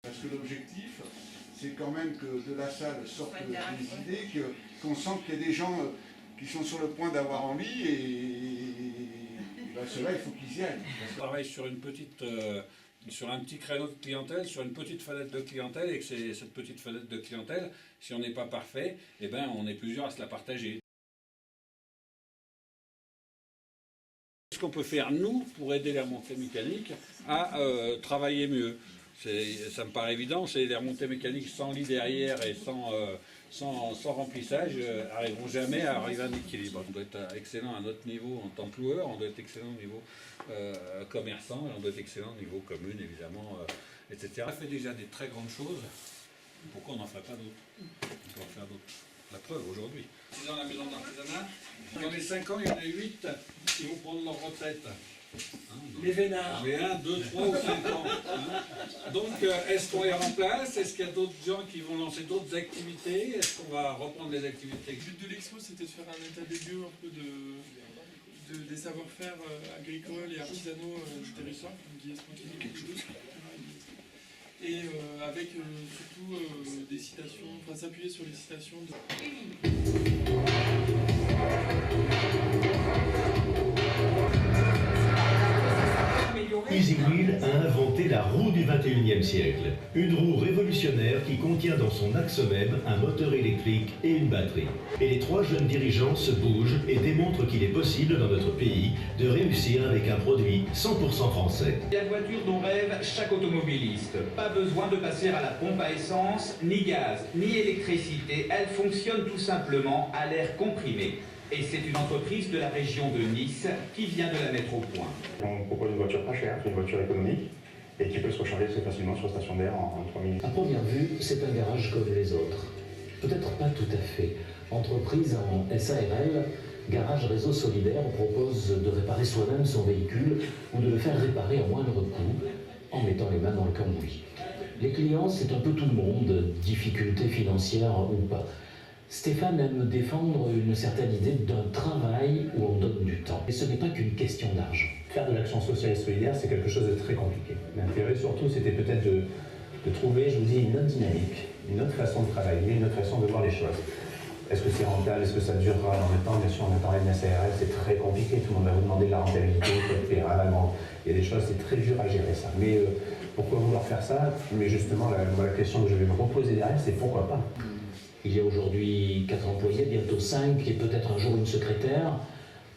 Parce que l'objectif, c'est quand même que de la salle sortent des idées, qu'on sente qu'il y a des gens qui sont sur le point d'avoir envie et ceux-là, il faut qu'ils y aillent. On travaille sur une petite, sur un petit créneau de clientèle, sur une petite fenêtre de clientèle, et que cette petite fenêtre de clientèle, si on n'est pas parfait, eh ben, on est plusieurs à se la partager. Ce qu'on peut faire, nous, pour aider les remontées mécaniques à travailler mieux. Ça me paraît évident, c'est les remontées mécaniques sans lit derrière et sans remplissage n'arriveront jamais à arriver à un équilibre. On doit être excellent à notre niveau en tant que loueur, on doit être excellent au niveau commerçant, et on doit être excellent au niveau commune, évidemment, etc. On fait déjà des très grandes choses, pourquoi on n'en ferait pas d'autres? On peut en faire d'autres. La preuve aujourd'hui. Dans la maison d'artisanat, dans les 5 ans, il y en a 8 qui vont prendre leur retraite. Les vénards. Mais 1, 2, 3 ou 5 ans. Donc, est-ce qu'on les remplace? Est-ce qu'il y a d'autres gens qui vont lancer d'autres activités? Est-ce qu'on va reprendre les activités? Le but de l'expo, c'était de faire un état des lieux un peu des savoir-faire agricoles et artisanaux du territoire, comme Guy Esponti, et avec surtout des citations, enfin s'appuyer sur les citations de... Usigul a inventé la roue du 21e siècle. Une roue révolutionnaire qui contient dans son axe même un moteur électrique et une batterie. Et les 3 jeunes dirigeants se bougent et démontrent qu'il est possible dans notre pays de réussir avec un produit 100% français. La voiture dont rêve chaque automobiliste. Pas besoin de passer à la pompe à essence, ni gaz, ni électricité. Elle fonctionne tout simplement à l'air comprimé. Et c'est une entreprise de la région de Nice qui vient de la mettre au point. On propose une voiture pas chère, une voiture économique, et qui peut se recharger assez facilement sur station d'air en 3 minutes. À première vue, c'est un garage comme les autres. Peut-être pas tout à fait. Entreprise en SARL, Garage Réseau Solidaire propose de réparer soi-même son véhicule ou de le faire réparer à moindre coût en mettant les mains dans le cambouis. Les clients, c'est un peu tout le monde, difficultés financières ou pas. Stéphane aime défendre une certaine idée d'un travail où on donne du temps. Et ce n'est pas qu'une question d'argent. Faire de l'action sociale et solidaire, c'est quelque chose de très compliqué. L'intérêt surtout, c'était peut-être de trouver, je vous dis, une autre dynamique, une autre façon de travailler, une autre façon de voir les choses. Est-ce que c'est rentable? Est-ce que ça durera dans le temps? Bien sûr, on a parlé de la SARL, c'est très compliqué. Tout le monde va vous demander de la rentabilité, il y a des choses, c'est très dur à gérer ça. Mais pourquoi vouloir faire ça? Mais justement, la question que je vais me reposer derrière, c'est pourquoi pas? Il y a aujourd'hui 4 employés, bientôt 5 et peut-être un jour une secrétaire,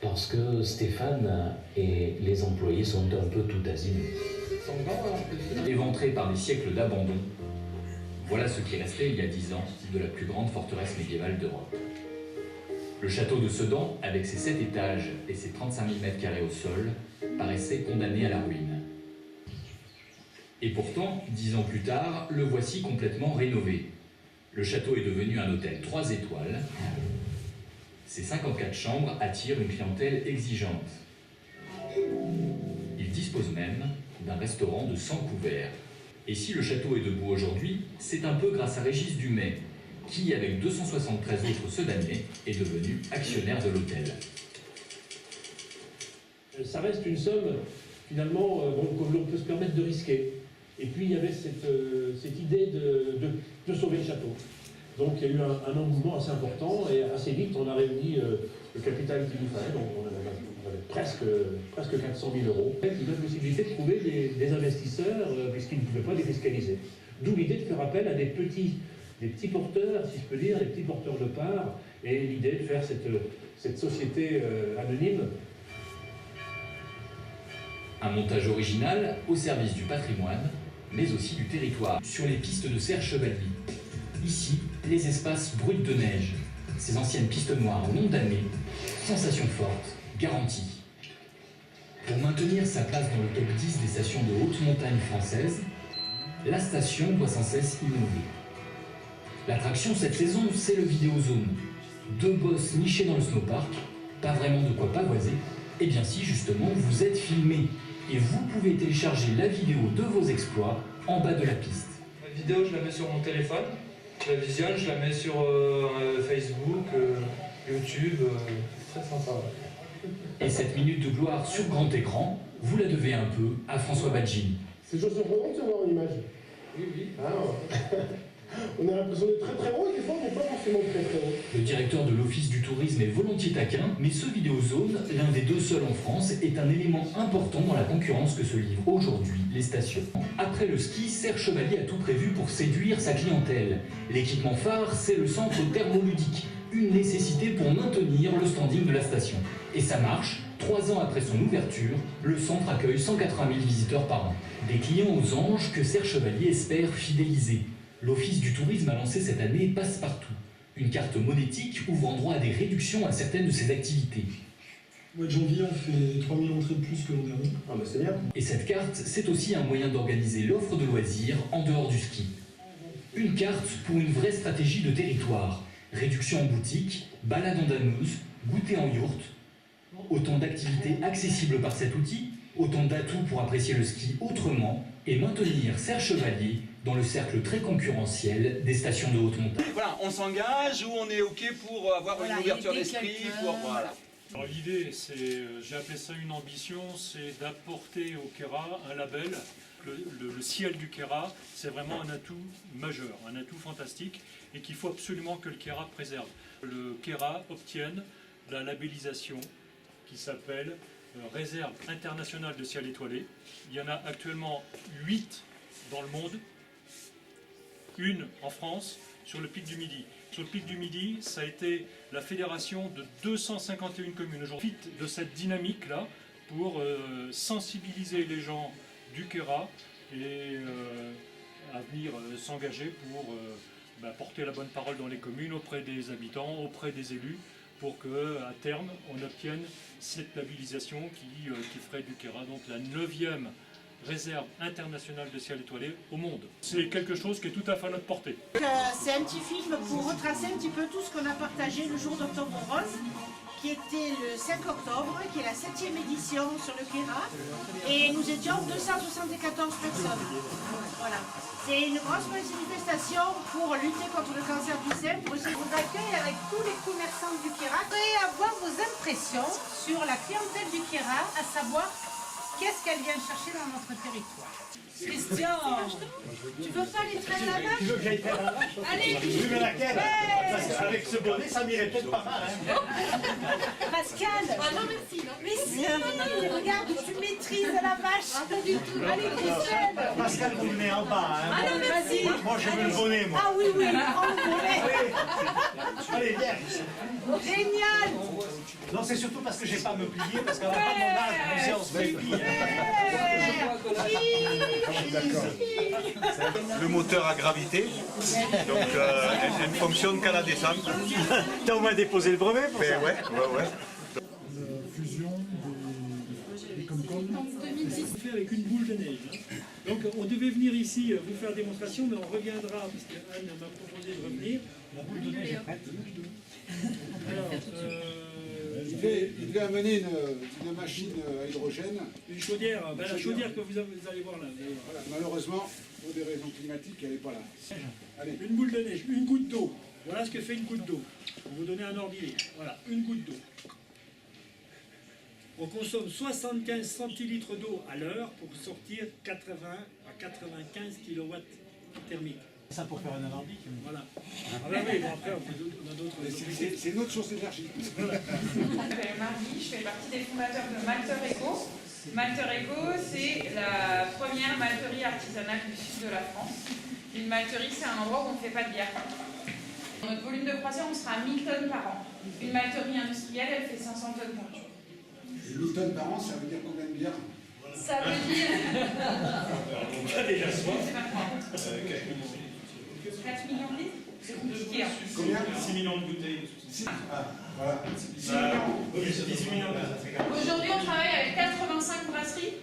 parce que Stéphane et les employés sont un peu tout azimuts. Éventré par des siècles d'abandon, voilà ce qui restait il y a 10 ans de la plus grande forteresse médiévale d'Europe. Le château de Sedan, avec ses 7 étages et ses 35 000 m² au sol, paraissait condamné à la ruine. Et pourtant, 10 ans plus tard, le voici complètement rénové. Le château est devenu un hôtel 3 étoiles. Ses 54 chambres attirent une clientèle exigeante. Il dispose même d'un restaurant de 100 couverts. Et si le château est debout aujourd'hui, c'est un peu grâce à Régis Dumay, qui, avec 273 autres Sedanais, est devenu actionnaire de l'hôtel. Ça reste une somme, finalement, que l'on peut se permettre de risquer. Et puis il y avait cette idée de sauver le château. Donc il y a eu un engouement assez important et assez vite on a réuni le capital qu'il nous fallait, donc on avait presque 400 000 €. Il y a la possibilité de trouver des investisseurs puisqu'ils ne pouvaient pas défiscaliser. D'où l'idée de faire appel à des petits porteurs, si je peux dire, des petits porteurs de parts, et l'idée de faire cette société anonyme. Un montage original au service du patrimoine, mais aussi du territoire. Sur les pistes de Serre Chevalier. Ici, les espaces bruts de neige. Ces anciennes pistes noires ont nombre d'années. Sensation forte, garantie. Pour maintenir sa place dans le top 10 des stations de haute montagne françaises, la station doit sans cesse innover. L'attraction cette saison, c'est le Vidéozone. 2 bosses nichés dans le snowpark, pas vraiment de quoi pavoiser. Eh bien si, justement, vous êtes filmé. Et vous pouvez télécharger la vidéo de vos exploits en bas de la piste. La vidéo, je la mets sur mon téléphone. Je la visionne, je la mets sur Facebook, YouTube. Très sympa. Ouais. Et cette minute de gloire sur grand écran, vous la devez un peu à François Badgini. Ces choses sont contentes de se voir en image. oui. On a l'impression d'être très très haut et des fois on n'est pas forcément très très haut. Le directeur de l'Office du tourisme est volontiers taquin, mais ce Vidéozone, l'un des 2 seuls en France, est un élément important dans la concurrence que se livrent aujourd'hui les stations. Après le ski, Serre Chevalier a tout prévu pour séduire sa clientèle. L'équipement phare, c'est le centre thermoludique, une nécessité pour maintenir le standing de la station. Et ça marche. 3 ans après son ouverture, le centre accueille 180 000 visiteurs par an. Des clients aux anges que Serre Chevalier espère fidéliser. L'Office du tourisme a lancé cette année Passe-Partout, une carte monétique ouvrant droit à des réductions à certaines de ses activités. Au mois de janvier, on fait 3000 entrées de plus que l'an dernier. Ah bah c'est bien. Et cette carte, c'est aussi un moyen d'organiser l'offre de loisirs en dehors du ski. Une carte pour une vraie stratégie de territoire. Réduction en boutique, balade en danouse, goûter en yourte. Autant d'activités accessibles par cet outil, autant d'atouts pour apprécier le ski autrement et maintenir Serre Chevalier dans le cercle très concurrentiel des stations de haute montagne. Voilà, on s'engage ou on est OK pour avoir une ouverture d'esprit, voilà. Alors l'idée, c'est, j'ai appelé ça une ambition, c'est d'apporter au Kera un label. Le ciel du Kera, c'est vraiment un atout majeur, un atout fantastique et qu'il faut absolument que le Kera préserve. Le Kera obtienne la labellisation qui s'appelle Réserve internationale de ciel étoilé. Il y en a actuellement 8 dans le monde, une en France, sur le pic du Midi. Sur le pic du Midi, ça a été la fédération de 251 communes. Aujourd'hui, de cette dynamique-là, pour sensibiliser les gens du Kera et à venir s'engager pour porter la bonne parole dans les communes, auprès des habitants, auprès des élus, pour qu'à terme, on obtienne cette labellisation qui ferait du Kera donc la 9e réserve internationale de ciel étoilé au monde. C'est quelque chose qui est tout à fait à notre portée. C'est un petit film pour retracer un petit peu tout ce qu'on a partagé le jour d'Octobre Rose, qui était le 5 octobre, qui est la 7e édition sur le Kera, et nous étions 274 personnes. Voilà. C'est une grosse manifestation pour lutter contre le cancer du sein, pour essayer de vous accueillir avec tous les commerçants du Kera. Et avoir vos impressions sur la clientèle du Kera, à savoir qu'est-ce qu'elle vient chercher dans notre territoire. Christian, tu veux pas aller traîner la vache? Tu veux que j'aille faire la vache? Allez, oui, mais laquelle? Parce qu'avec ce bonnet, ça m'irait peut-être pas mal. Hein. Pascal, non merci. Mais si, regarde, tu maîtrises la vache. Pas du tout. Allez, Christian. Pascal, vous venez en bas. Hein. Ah non, vas-y. Moi, je veux le bonnet, moi. Ah oui, prends le bonnet. Allez, viens. Génial. Non, c'est surtout parce que j'ai pas à me plier, parce qu'à la fin de mon âge, on se plie. Le moteur à gravité, donc elle ne fonctionne qu'à la descente. T'as au moins déposé le brevet pour ça? Ouais. La fusion des Comcom. Fait avec une boule de neige. Donc on devait venir ici vous faire démonstration, mais on reviendra, parce qu'Anne m'a proposé de revenir. La boule de neige est prête. Alors, il devait amener une machine à hydrogène. Une chaudière, la chaudière que vous allez voir là. Voilà, malheureusement, pour des raisons climatiques, elle n'est pas là. Allez. Une boule de neige, une goutte d'eau. Voilà ce que fait une goutte d'eau. Pour vous donner un ordre d'idée. Voilà, une goutte d'eau. On consomme 75 centilitres d'eau à l'heure pour sortir 80 à 95 kW thermiques. Ça pour faire un alambic. Voilà. Ah ben oui, bon après on a d'autres. C'est une autre source d'énergie. Voilà. Je m'appelle Marie, je fais partie des fondateurs de Malter Eco. Malter Eco, c'est la première malterie artisanale du sud de la France. Une malterie, c'est un endroit où on ne fait pas de bière. Notre volume de croisière, on sera à 1000 tonnes par an. Une malterie industrielle, elle fait 500 tonnes par jour. 1000 tonnes par an, ça veut dire combien de bières? Ça veut dire... On a déjà soif. C'est pas moi. 4 millions de litres? C'est compliqué. Combien? 6 millions de bouteilles. Voilà. 6 millions. 18 millions. Aujourd'hui, on travaille avec 85 brasseries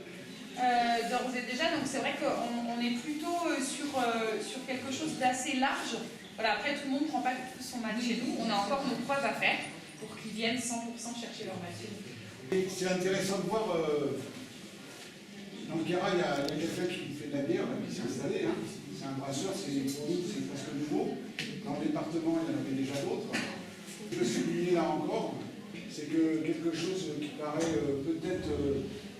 d'ores et déjà, donc c'est vrai qu'on est plutôt sur quelque chose d'assez large. Voilà, après, tout le monde ne prend pas tout son mal chez nous. On a encore nos preuves à faire pour qu'ils viennent 100% chercher leur mal chez nous. C'est intéressant de voir. Dans le Kera, il y a quelqu'un qui fait de la bière, qui s'est installé. Hein. C'est un brasseur, c'est presque nouveau. Dans le département, il y en avait déjà d'autres. Je veux souligner là encore, c'est que quelque chose qui paraît peut-être,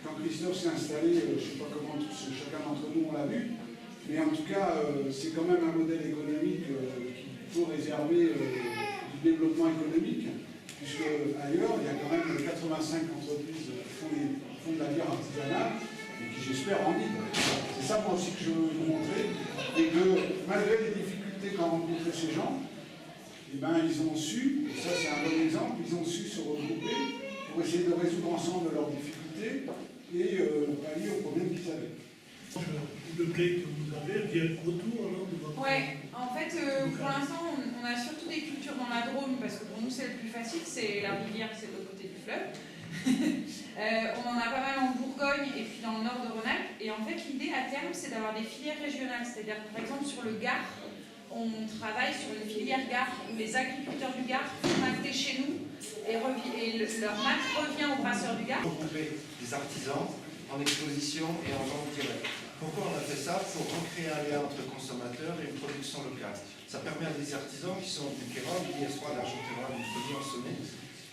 quand Christophe s'est installé, je ne sais pas comment chacun d'entre nous on l'a vu, Mais en tout cas, c'est quand même un modèle économique qu'il faut réserver du développement économique, puisque ailleurs, il y a quand même 85 entreprises qui font de la bière artisanale, et qui j'espère en vivent. C'est ça moi aussi que je veux vous montrer, et que malgré les difficultés qu'ont rencontrées ces gens, eh ben, ils ont su, et ça c'est un bon exemple, ils ont su se regrouper pour essayer de résoudre ensemble leurs difficultés et pallier aux problèmes qu'ils avaient. Le blé que vous avez vient autour alors de votre... Ouais, en fait, pour l'instant, on a surtout des cultures dans la Drôme, parce que pour nous, c'est le plus facile, c'est la rivière, c'est de l'autre côté du fleuve. On en a pas mal en Bourgogne et puis dans le nord de Rhône-Alpes. Et en fait, l'idée à terme, c'est d'avoir des filières régionales. C'est-à-dire, par exemple, sur le Gard, on travaille sur une filière Gard où les agriculteurs du Gard font malter chez nous et leur malt revient aux brasseurs du Gard. Regrouper des artisans en exposition et en vente directe. Pourquoi on a fait ça? Pour recréer un lien entre consommateurs et une production locale. Ça permet à des artisans qui sont du Queyras, du Liestrois, de l'Argentérois, du Feuilly en Sommet,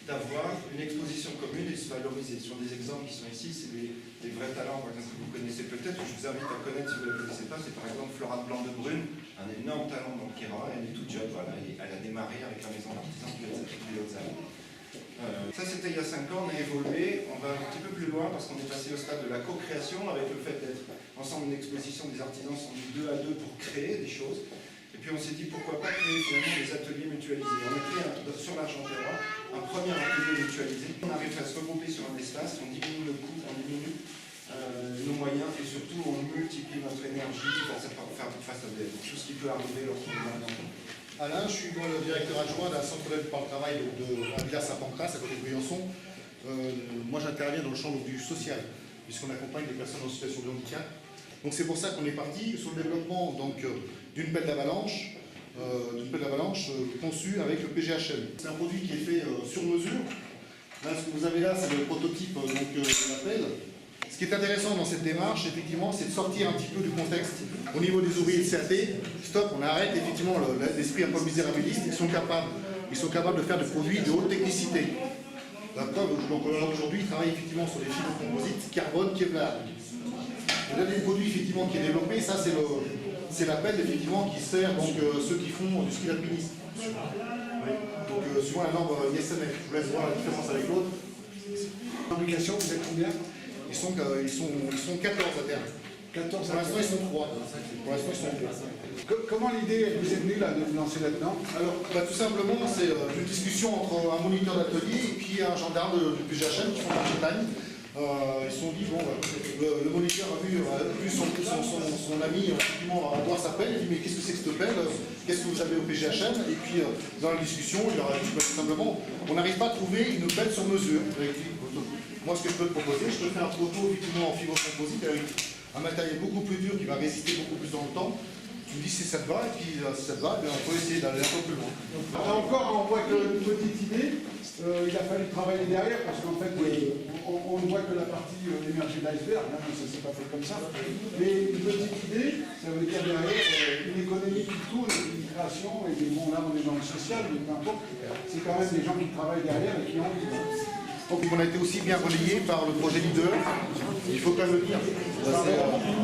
d'avoir une exposition commune et de se valoriser. Sur des exemples qui sont ici, c'est des vrais talents, par exemple, que vous connaissez peut-être, je vous invite à connaître si vous ne le connaissez pas, c'est par exemple Florane Blanc de Brune, un énorme talent dans le Queyras, elle est toute jeune, voilà, et elle a démarré avec la maison d'artisans du Haut-Alpes. Ça c'était il y a 5 ans, on a évolué, on va un petit peu plus loin parce qu'on est passé au stade de la co-création avec le fait d'être ensemble une exposition des artisans sont mis 2 à 2 pour créer des choses. Et puis on s'est dit pourquoi pas créer finalement des ateliers mutualisés. On a créé sur l'Argentérois un premier atelier mutualisé. On arrive à se regrouper sur un espace, on diminue le coût, on diminue nos moyens et surtout on multiplie notre énergie face à tout ce qui peut arriver lorsqu'on est dans le Alain, je suis le directeur adjoint d'un centre d'aide par le travail de Villars-Saint-Pancras, à côté de Briançon. Moi, j'interviens dans le champ du social, puisqu'on accompagne des personnes en situation de handicap. Donc, c'est pour ça qu'on est parti sur le développement d'une pelle d'avalanche, conçue avec le PGHM. C'est un produit qui est fait sur mesure. Là, ce que vous avez là, c'est le prototype de la pelle. Ce qui est intéressant dans cette démarche, effectivement, c'est de sortir un petit peu du contexte au niveau des ouvriers de CAP. Stop, on arrête effectivement l'esprit un peu misérabiliste. Ils sont capables de faire des produits de haute technicité. La preuve, donc aujourd'hui, ils travaillent effectivement sur des fibres composites, carbone, Kevlar. Le dernier produit effectivement qui est développé, ça c'est la pelle effectivement qui sert donc ceux qui font du ski d'alpinisme. Donc suivant la norme ISMF, je vous laisse voir la différence avec l'autre. Fabrication, vous êtes combien? Ils sont 14 à terme. 14 pour l'instant, ils sont 3. Pour l'instant, ils sont 3. Comment l'idée vous est venue là, de vous lancer là-dedans? Alors, tout simplement, c'est une discussion entre un moniteur d'atelier et puis un gendarme du PGHM qui font la montagne. Ils se sont dit, bon, le moniteur a vu son ami effectivement avoir sa pelle. Il dit, mais qu'est-ce que c'est que cette pelle? Qu'est-ce que vous avez au PGHM? Et puis, dans la discussion, il leur a dit, tout simplement, on n'arrive pas à trouver une pelle sur mesure. Moi, ce que je peux te proposer, je te fais un proto effectivement en fibre composite avec un matériel beaucoup plus dur qui va résister beaucoup plus dans le temps. Tu me dis si ça te va, et puis si ça te va, on peut essayer d'aller un peu plus loin. Encore, on voit qu'une petite idée, il a fallu travailler derrière parce qu'en fait, on ne voit que la partie émergée de l'iceberg, ça ne s'est pas fait comme ça. Mais une petite idée, ça veut dire derrière une économie qui tourne, une création, et bon, là on est dans le social, mais peu importe, c'est quand même des gens qui travaillent derrière et qui ont envie. Donc on a été aussi bien relayé par le projet Leader, il faut quand même le dire.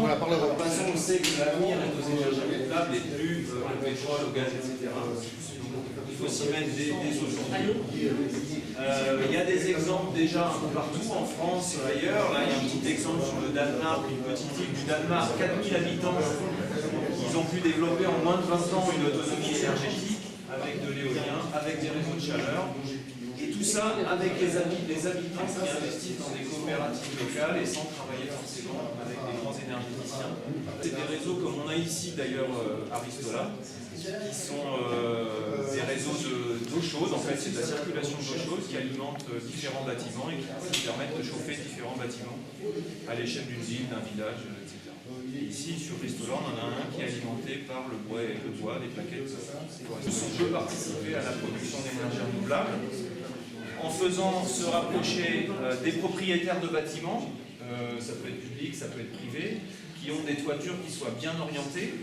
Voilà, par le De toute façon, on sait que l'avenir est aux énergies renouvelables et plus au pétrole, au gaz, etc. Il faut s'y mettre dès aujourd'hui. Il y a des exemples déjà un peu partout, en France, ailleurs. Là, il y a un petit exemple sur le Danemark, une petite île du Danemark, 4000 habitants. Ils ont pu développer en moins de 20 ans une autonomie énergétique avec de l'éolien, avec des réseaux de chaleur. Et tout ça avec les habitants qui investissent dans des coopératives locales et sans travailler forcément avec des grands énergéticiens. C'est des réseaux comme on a ici d'ailleurs Aristola, qui sont des réseaux d'eau chaude, en fait c'est de la circulation d'eau chaude qui alimente différents bâtiments et qui permettent de chauffer différents bâtiments à l'échelle d'une ville, d'un village, etc. Et ici sur Ristola, on en a un qui est alimenté par le bois, des plaquettes. On peut participer à la production d'énergie renouvelable en faisant se rapprocher des propriétaires de bâtiments, ça peut être public, ça peut être privé, qui ont des toitures qui soient bien orientées,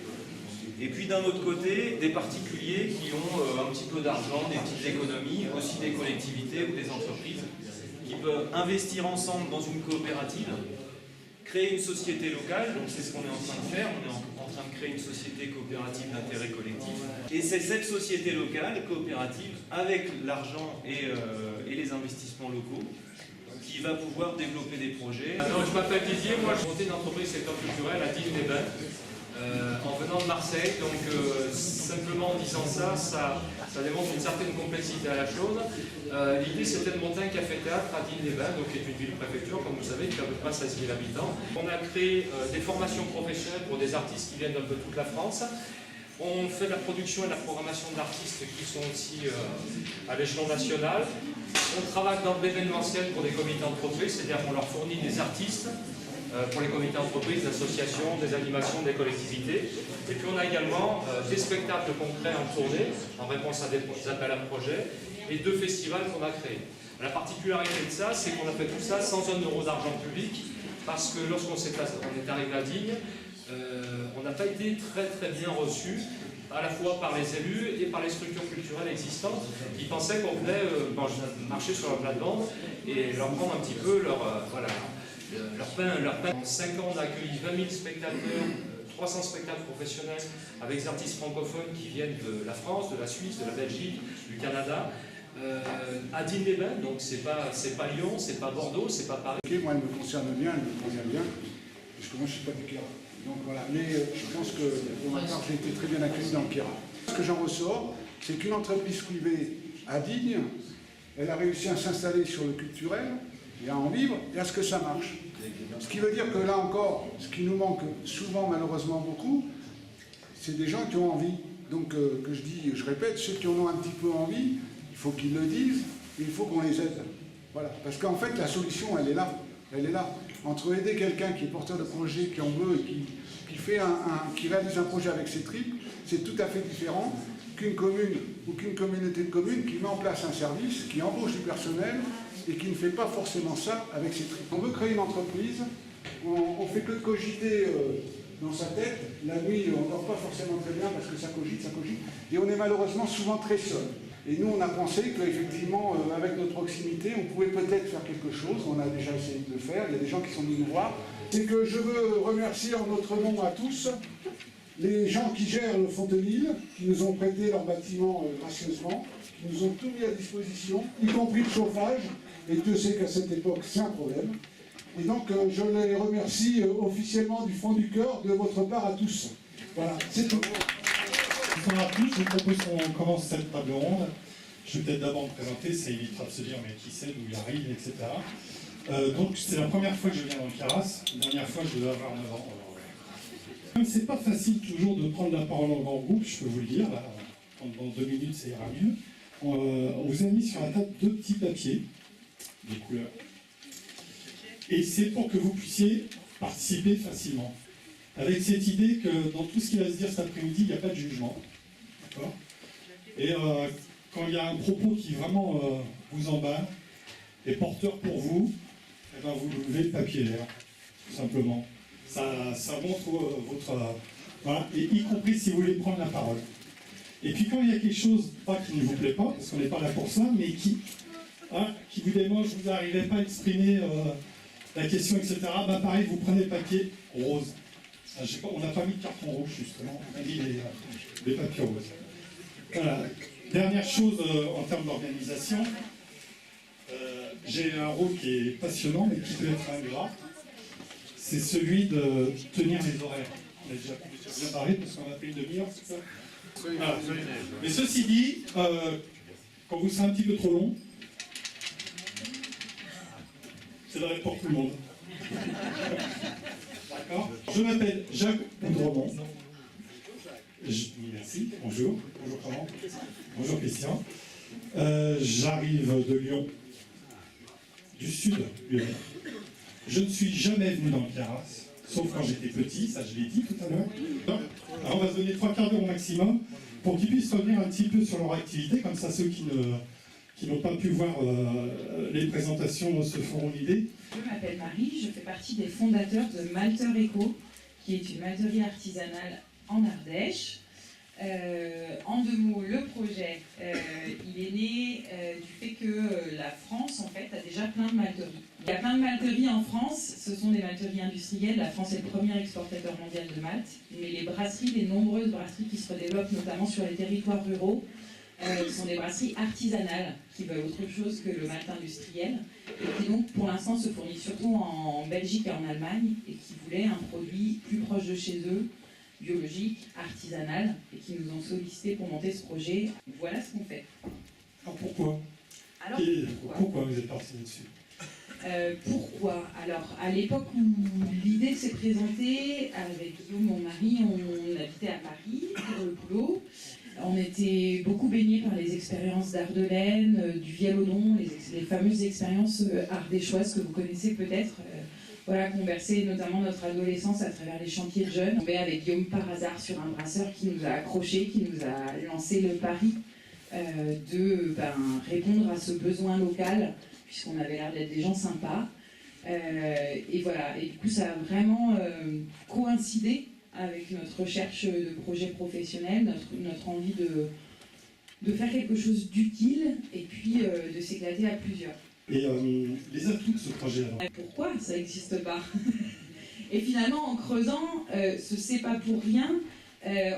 et puis d'un autre côté, des particuliers qui ont un petit peu d'argent, des petites économies, aussi des collectivités ou des entreprises, qui peuvent investir ensemble dans une coopérative, créer une société locale, donc c'est ce qu'on est en train de faire, on est en train de créer une société coopérative d'intérêt collectif. Et c'est cette société locale, coopérative, avec l'argent et les investissements locaux, qui va pouvoir développer des projets. Alors, je m'appelle Didier, moi j'ai monté une entreprise secteur culturel à Digne-les-Bains, en venant de Marseille, donc simplement en disant ça démontre une certaine complexité à la chose. L'idée c'était de monter un café-théâtre à Digne-les-Bains, donc qui est une ville-préfecture, comme vous savez, qui a à peu près 16 000 habitants. On a créé des formations professionnelles pour des artistes qui viennent d'un peu toute la France. On fait de la production et de la programmation d'artistes qui sont aussi à l'échelon national. On travaille dans l'événementiel pour des comités d'entreprise, c'est-à-dire qu'on leur fournit des artistes pour les comités d'entreprise, des associations, des animations, des collectivités. Et puis on a également des spectacles concrets en tournée, en réponse à des appels à projets, et 2 festivals qu'on a créés. La particularité de ça, c'est qu'on a fait tout ça sans 1 euro d'argent public, parce que lorsqu'on est arrivé à Digne, on n'a pas été très bien reçus, à la fois par les élus et par les structures culturelles existantes, qui pensaient qu'on venait marcher sur leur plate-bande et leur prendre un petit peu leur pain. En 5 ans, on a accueilli 20 000 spectateurs, 300 spectacles professionnels avec des artistes francophones qui viennent de la France, de la Suisse, de la Belgique, du Canada. À Digne-les-Bains, donc c'est pas Lyon, c'est pas Bordeaux, c'est pas Paris. Moi, elle me concerne bien, elle me convient bien, parce que moi, je ne suis pas du Kéra. Donc voilà, mais je pense que pour ma part, j'ai été très bien accueilli dans le Kéra. Ce que j'en ressors, c'est qu'une entreprise privée à Digne, elle a réussi à s'installer sur le culturel, et à en vivre, et à ce que ça marche. Ce qui veut dire que là encore, ce qui nous manque souvent, malheureusement beaucoup, c'est des gens qui ont envie. Donc, que je répète, ceux qui en ont un petit peu envie, il faut qu'ils le disent, et il faut qu'on les aide. Voilà. Parce qu'en fait, la solution, elle est là. Elle est là. Entre aider quelqu'un qui est porteur de projet, qui en veut, et qui réalise un projet avec ses tripes, c'est tout à fait différent qu'une commune ou qu'une communauté de communes qui met en place un service, qui embauche du personnel, et qui ne fait pas forcément ça avec ses tripes. On veut créer une entreprise, on fait que de cogiter dans sa tête. La nuit, on ne dort pas forcément très bien parce que ça cogite, et on est malheureusement souvent très seul. Et nous, on a pensé qu'effectivement, avec notre proximité, on pouvait peut-être faire quelque chose. On a déjà essayé de le faire. Il y a des gens qui sont venus nous voir. C'est que je veux remercier en notre nom à tous les gens qui gèrent le Fontenil, qui nous ont prêté leur bâtiment gracieusement, qui nous ont tout mis à disposition, y compris le chauffage. Et Dieu sait qu'à cette époque, c'est un problème. Et donc, je les remercie officiellement du fond du cœur de votre part à tous. Voilà, c'est tout. Bonsoir à tous, je vous propose qu'on commence cette table ronde. Je vais peut-être d'abord me présenter, ça évitera de se dire mais qui c'est, d'où il arrive, etc. Donc c'est la première fois que je viens dans le Caras, la dernière fois je devais avoir 9 ans. C'est pas facile toujours de prendre la parole en grand groupe, je peux vous le dire, là, dans 2 minutes ça ira mieux. On vous a mis sur la table 2 petits papiers, des couleurs. Et c'est pour que vous puissiez participer facilement. Avec cette idée que dans tout ce qui va se dire cet après-midi, il n'y a pas de jugement. D'accord ? Et quand il y a un propos qui vraiment vous emballe, est porteur pour vous, eh ben vous levez le papier vert, tout simplement. Ça montre votre... voilà, et y compris si vous voulez prendre la parole. Et puis quand il y a quelque chose, pas qui ne vous plaît pas, parce qu'on n'est pas là pour ça, mais qui vous démange, vous n'arrivez pas à exprimer la question, etc., ben pareil, vous prenez le papier rose. On n'a pas mis de carton rouge, justement, on a mis les papiers roses. Voilà. Dernière chose en termes d'organisation, j'ai un rôle qui est passionnant, mais qui peut être ingrat. C'est celui de tenir les horaires. On a déjà bien parlé parce qu'on a fait une demi-heure, c'est ça ? Voilà. Mais ceci dit, quand vous serez un petit peu trop long, c'est vrai pour tout le monde. D'accord ? Je m'appelle Jacques Poudremont. Merci, bonjour. Bonjour comment ? Bonjour Christian. J'arrive de Lyon, du sud lyonnais. Je ne suis jamais venu dans le Caras, sauf quand j'étais petit, ça je l'ai dit tout à l'heure. Alors on va se donner 3 quarts d'heure au maximum pour qu'ils puissent revenir un petit peu sur leur activité, comme ça ceux qui n'ont pas pu voir les présentations se feront l'idée. Je m'appelle Marie, je fais partie des fondateurs de Malter Eco, qui est une malterie artisanale en Ardèche. En 2 mots, le projet, il est né du fait que la France en fait a déjà plein de malteries. Il y a plein de malteries en France, ce sont des malteries industrielles. La France est le premier exportateur mondial de malt, mais les brasseries, les nombreuses brasseries qui se redéveloppent, notamment sur les territoires ruraux, sont des brasseries artisanales qui veulent autre chose que le malt industriel et qui donc pour l'instant se fournissent surtout en Belgique et en Allemagne et qui voulaient un produit plus proche de chez eux, biologique, artisanal, et qui nous ont sollicité pour monter ce projet. Voilà ce qu'on fait. Alors pourquoi? Alors, pourquoi vous êtes parti là-dessus? Pourquoi? Alors, à l'époque où l'idée s'est présentée, avec Guillaume, mon mari, on habitait à Paris pour le boulot. On était beaucoup baignés par les expériences d'Ardelaine, du Vialodon, les fameuses expériences ardéchoises que vous connaissez peut-être. Voilà, qu'on berçait notamment notre adolescence à travers les chantiers de jeunes. On tombait avec Guillaume par hasard sur un brasseur qui nous a accrochés, qui nous a lancé le pari de répondre à ce besoin local, puisqu'on avait l'air d'être des gens sympas. Et voilà, et du coup ça a vraiment coïncidé avec notre recherche de projet professionnel, notre envie de faire quelque chose d'utile et puis de s'éclater à plusieurs. Et les atouts de ce projet alors? Pourquoi ça n'existe pas? Et finalement, en creusant, ce c'est pas pour rien,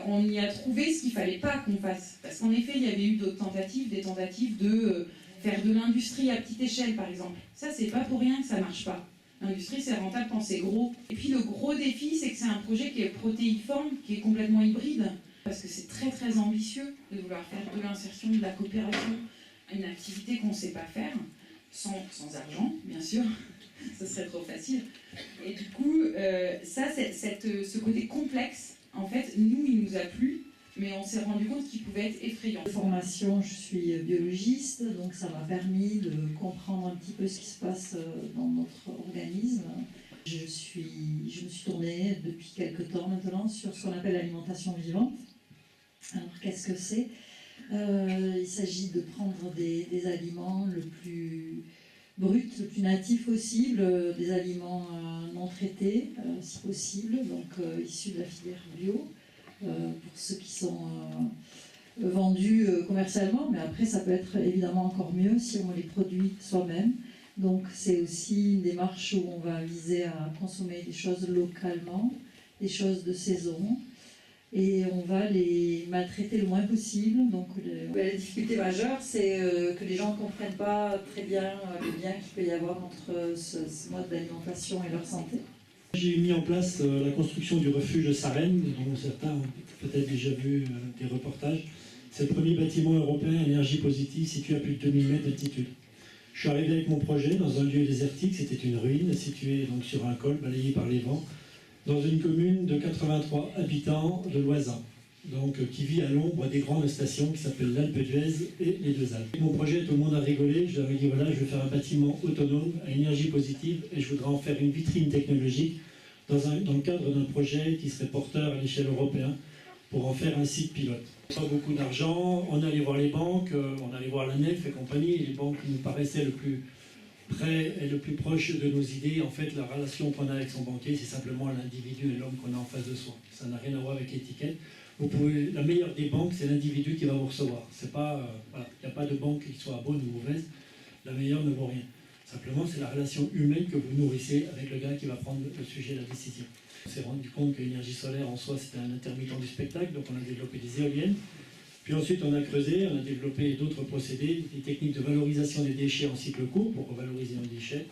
on y a trouvé ce qu'il fallait pas qu'on fasse. Parce qu'en effet, il y avait eu d'autres tentatives, des tentatives de faire de l'industrie à petite échelle, par exemple. Ça, c'est pas pour rien que ça marche pas. L'industrie, c'est rentable quand c'est gros. Et puis le gros défi, c'est que c'est un projet qui est protéiforme, qui est complètement hybride, parce que c'est très très ambitieux de vouloir faire de l'insertion, de la coopération, une activité qu'on ne sait pas faire, sans argent, bien sûr, ce serait trop facile. Et du coup, ce côté complexe, en fait, nous, il nous a plu, mais on s'est rendu compte qu'il pouvait être effrayant. De formation, je suis biologiste, donc ça m'a permis de comprendre un petit peu ce qui se passe dans notre organisme. Je me suis tournée depuis quelques temps maintenant sur ce qu'on appelle l'alimentation vivante. Alors qu'est-ce que c'est? Il s'agit de prendre des aliments le plus brut, le plus natif possible, des aliments non traités, si possible, donc issus de la filière bio. Pour ceux qui sont vendus commercialement, mais après ça peut être évidemment encore mieux si on les produit soi-même. Donc c'est aussi une démarche où on va viser à consommer des choses localement, des choses de saison, et on va les maltraiter le moins possible. Donc la difficulté majeure, c'est que les gens ne comprennent pas très bien le lien qu'il peut y avoir entre ce mode d'alimentation et leur santé. J'ai mis en place la construction du refuge de Sarenne, dont certains ont peut-être déjà vu des reportages. C'est le premier bâtiment européen énergie positive situé à plus de 2000 mètres d'altitude. Je suis arrivé avec mon projet dans un lieu désertique, c'était une ruine située donc sur un col balayé par les vents, dans une commune de 83 habitants de l'Oisin, donc qui vit à l'ombre des grandes stations qui s'appellent l'Alpe d'Huez et les Deux Alpes. Mon projet, tout le monde a rigolé, je leur ai dit voilà, je vais faire un bâtiment autonome à énergie positive et je voudrais en faire une vitrine technologique dans le cadre d'un projet qui serait porteur à l'échelle européenne pour en faire un site pilote. Pas beaucoup d'argent, on allait voir les banques, on allait voir la NEF et compagnie, et les banques nous paraissaient le plus près et le plus proche de nos idées. En fait, la relation qu'on a avec son banquier, c'est simplement l'individu et l'homme qu'on a en face de soi. Ça n'a rien à voir avec l'étiquette. La meilleure des banques, c'est l'individu qui va vous recevoir. C'est pas, voilà, il n'y a pas de banque qui soit bonne ou mauvaise, la meilleure ne vaut rien. Simplement, c'est la relation humaine que vous nourrissez avec le gars qui va prendre le sujet de la décision. On s'est rendu compte que l'énergie solaire en soi, c'était un intermittent du spectacle, donc on a développé des éoliennes. Puis ensuite, on a creusé, on a développé d'autres procédés, des techniques de valorisation des déchets en cycle court pour revaloriser nos déchets.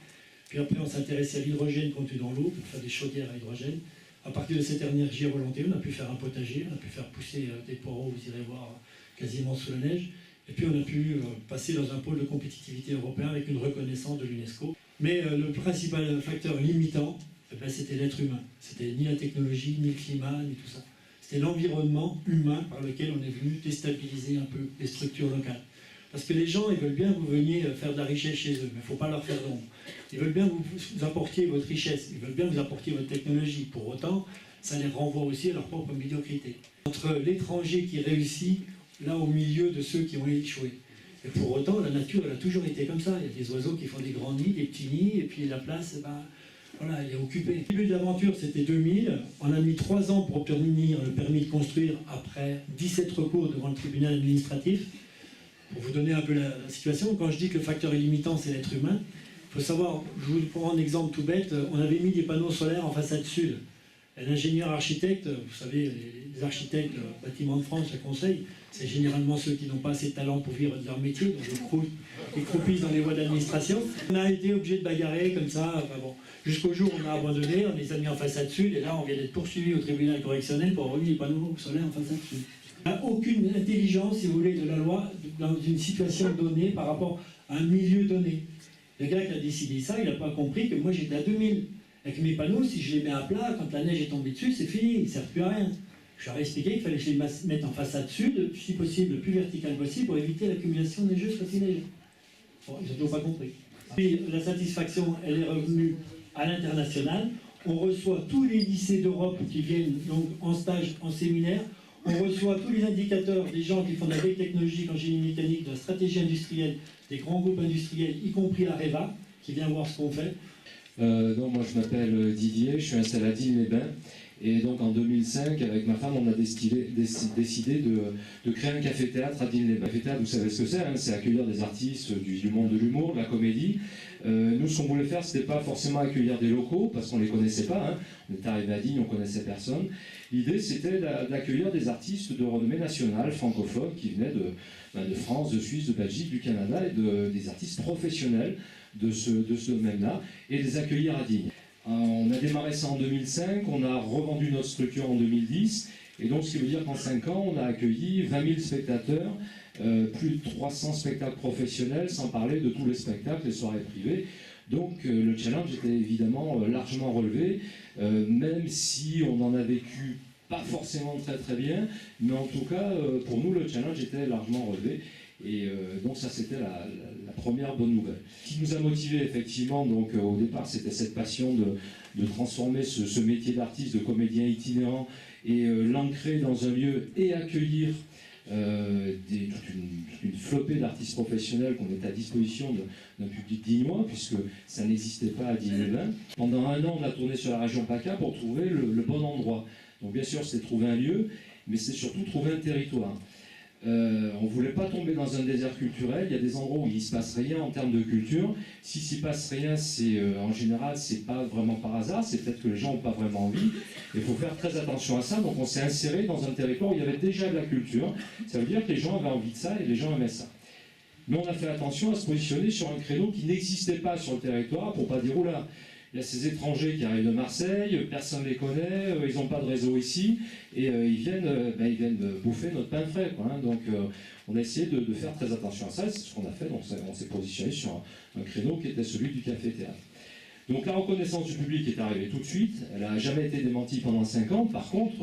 Puis après, on s'intéressait à l'hydrogène contenu dans l'eau pour faire des chaudières à hydrogène. À partir de cette énergie à volonté, on a pu faire un potager, on a pu faire pousser des poireaux, vous irez voir, quasiment sous la neige. Et puis on a pu passer dans un pôle de compétitivité européen avec une reconnaissance de l'UNESCO. Mais le principal facteur limitant, c'était l'être humain. C'était ni la technologie, ni le climat, ni tout ça. C'était l'environnement humain par lequel on est venu déstabiliser un peu les structures locales. Parce que les gens, ils veulent bien que vous veniez faire de la richesse chez eux, mais il ne faut pas leur faire d'ombre. Ils veulent bien que vous apportiez votre richesse, ils veulent bien que vous apportiez votre technologie. Pour autant, ça les renvoie aussi à leur propre médiocrité. Entre l'étranger qui réussit, là au milieu de ceux qui ont échoué. Et pour autant, la nature, elle a toujours été comme ça. Il y a des oiseaux qui font des grands nids, des petits nids, et puis la place, voilà, elle est occupée. Le début de l'aventure, c'était 2000. On a mis 3 ans pour obtenir le permis de construire après 17 recours devant le tribunal administratif. Pour vous donner un peu la situation, quand je dis que le facteur limitant, c'est l'être humain, il faut savoir, je vous prends un exemple tout bête, on avait mis des panneaux solaires en façade sud. Un ingénieur architecte, vous savez, les architectes bâtiments de France, le conseil, c'est généralement ceux qui n'ont pas assez de talent pour vivre de leur métier, donc ils croupissent dans les voies d'administration. On a été obligé de bagarrer comme ça, enfin bon, jusqu'au jour où on a abandonné, on les a mis en façade sud, et là on vient d'être poursuivi au tribunal correctionnel pour avoir mis les panneaux solaires en façade sud. Il n'y a aucune intelligence, si vous voulez, de la loi dans une situation donnée par rapport à un milieu donné. Le gars qui a décidé ça, il n'a pas compris que moi j'étais à 2000. Avec mes panneaux, si je les mets à plat, quand la neige est tombée dessus, c'est fini, ils ne servent plus à rien. Je leur ai expliqué qu'il fallait que je les mette en façade sud, si possible, le plus vertical possible, pour éviter l'accumulation neigeuse quand il neige. Bon, ils n'ont toujours pas compris. Puis la satisfaction, elle est revenue à l'international. On reçoit tous les lycées d'Europe qui viennent donc en stage, en séminaire. On reçoit tous les indicateurs des gens qui font de la veille technologique en génie mécanique, de la stratégie industrielle, des grands groupes industriels, y compris Areva, qui vient voir ce qu'on fait. Donc moi je m'appelle Didier, je suis installé à Digne-les-Bains et donc en 2005 avec ma femme on a décidé de créer un café-théâtre à Digne-les-Bains. Café-théâtre, vous savez ce que c'est, hein, c'est accueillir des artistes du monde de l'humour, de la comédie. Nous ce qu'on voulait faire c'était pas forcément accueillir des locaux parce qu'on les connaissait pas, hein. On est arrivé à Digne, on connaissait personne. L'idée c'était d'accueillir des artistes de renommée nationale, francophones, qui venaient de France, de Suisse, de Belgique, du Canada et des artistes professionnels de ce domaine-là, et les accueillir à Digne. On a démarré ça en 2005, on a revendu notre structure en 2010, et donc ce qui veut dire qu'en 5 ans, on a accueilli 20 000 spectateurs, plus de 300 spectacles professionnels, sans parler de tous les spectacles, les soirées privées. Donc le challenge était évidemment largement relevé, même si on en a vécu pas forcément très très bien, mais en tout cas, pour nous, le challenge était largement relevé. Et donc ça c'était la première bonne nouvelle. Ce qui nous a motivé effectivement, donc au départ c'était cette passion de transformer ce métier d'artiste, de comédien itinérant et l'ancrer dans un lieu et accueillir toute une flopée d'artistes professionnels qu'on est à disposition d'un public dignois, puisque ça n'existait pas à Digne-les-Bains. Pendant 1 an on a tourné sur la région PACA pour trouver le bon endroit. Donc bien sûr c'était trouver un lieu, mais c'est surtout trouver un territoire. On ne voulait pas tomber dans un désert culturel. Il y a des endroits où il ne se passe rien en termes de culture. Si s'y passe rien, en général, c'est pas vraiment par hasard, c'est peut-être que les gens n'ont pas vraiment envie. Il faut faire très attention à ça. Donc on s'est inséré dans un territoire où il y avait déjà de la culture. Ça veut dire que les gens avaient envie de ça et les gens aimaient ça. Mais on a fait attention à se positionner sur un créneau qui n'existait pas sur le territoire pour pas dire oula. Il y a ces étrangers qui arrivent de Marseille, personne ne les connaît, ils n'ont pas de réseau ici, et ils viennent bouffer notre pain frais, quoi, hein. Donc on a essayé de faire très attention à ça, c'est ce qu'on a fait, donc on s'est positionné sur un créneau qui était celui du café-théâtre. Donc la reconnaissance du public est arrivée tout de suite, elle n'a jamais été démentie pendant 5 ans, par contre,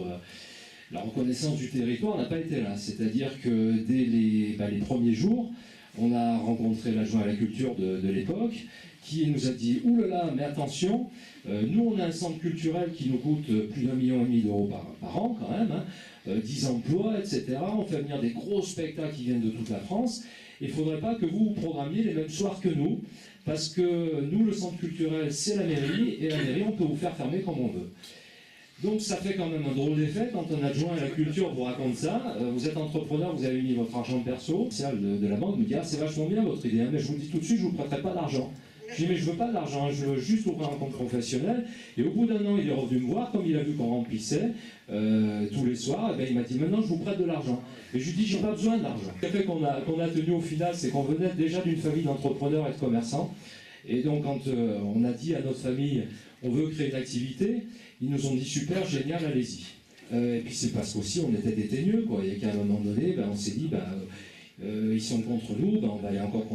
la reconnaissance du territoire n'a pas été là, c'est-à-dire que dès les premiers jours, on a rencontré l'adjoint à la culture de l'époque, qui nous a dit « Ouh là là, mais attention, nous on a un centre culturel qui nous coûte plus d'1,5 million d'euros par an quand même, hein, 10 emplois, etc. On fait venir des gros spectacles qui viennent de toute la France. Il ne faudrait pas que vous programmiez les mêmes soirs que nous, parce que nous, le centre culturel, c'est la mairie, et la mairie, on peut vous faire fermer comme on veut. » Donc ça fait quand même un drôle d'effet quand un adjoint à la culture vous raconte ça. Vous êtes entrepreneur, vous avez mis votre argent perso, de la banque me dit « Ah, c'est vachement bien votre idée, hein, mais je vous le dis tout de suite, je ne vous prêterai pas d'argent. » Je dis, mais je veux pas d'argent, je veux juste ouvrir un compte professionnel. Et au bout d'1 an, il est revenu me voir, comme il a vu qu'on remplissait tous les soirs, et bien, il m'a dit, maintenant je vous prête de l'argent. Et je lui dis, j'ai pas besoin d'argent. Ce qui fait qu'on a tenu au final, c'est qu'on venait déjà d'une famille d'entrepreneurs et de commerçants. Et donc quand on a dit à notre famille, on veut créer une activité, ils nous ont dit, super, génial, allez-y. Et puis c'est parce qu'aussi on était déteigneux, quoi. Et qu'à un moment donné, on s'est dit, ils sont contre nous, on va aller encore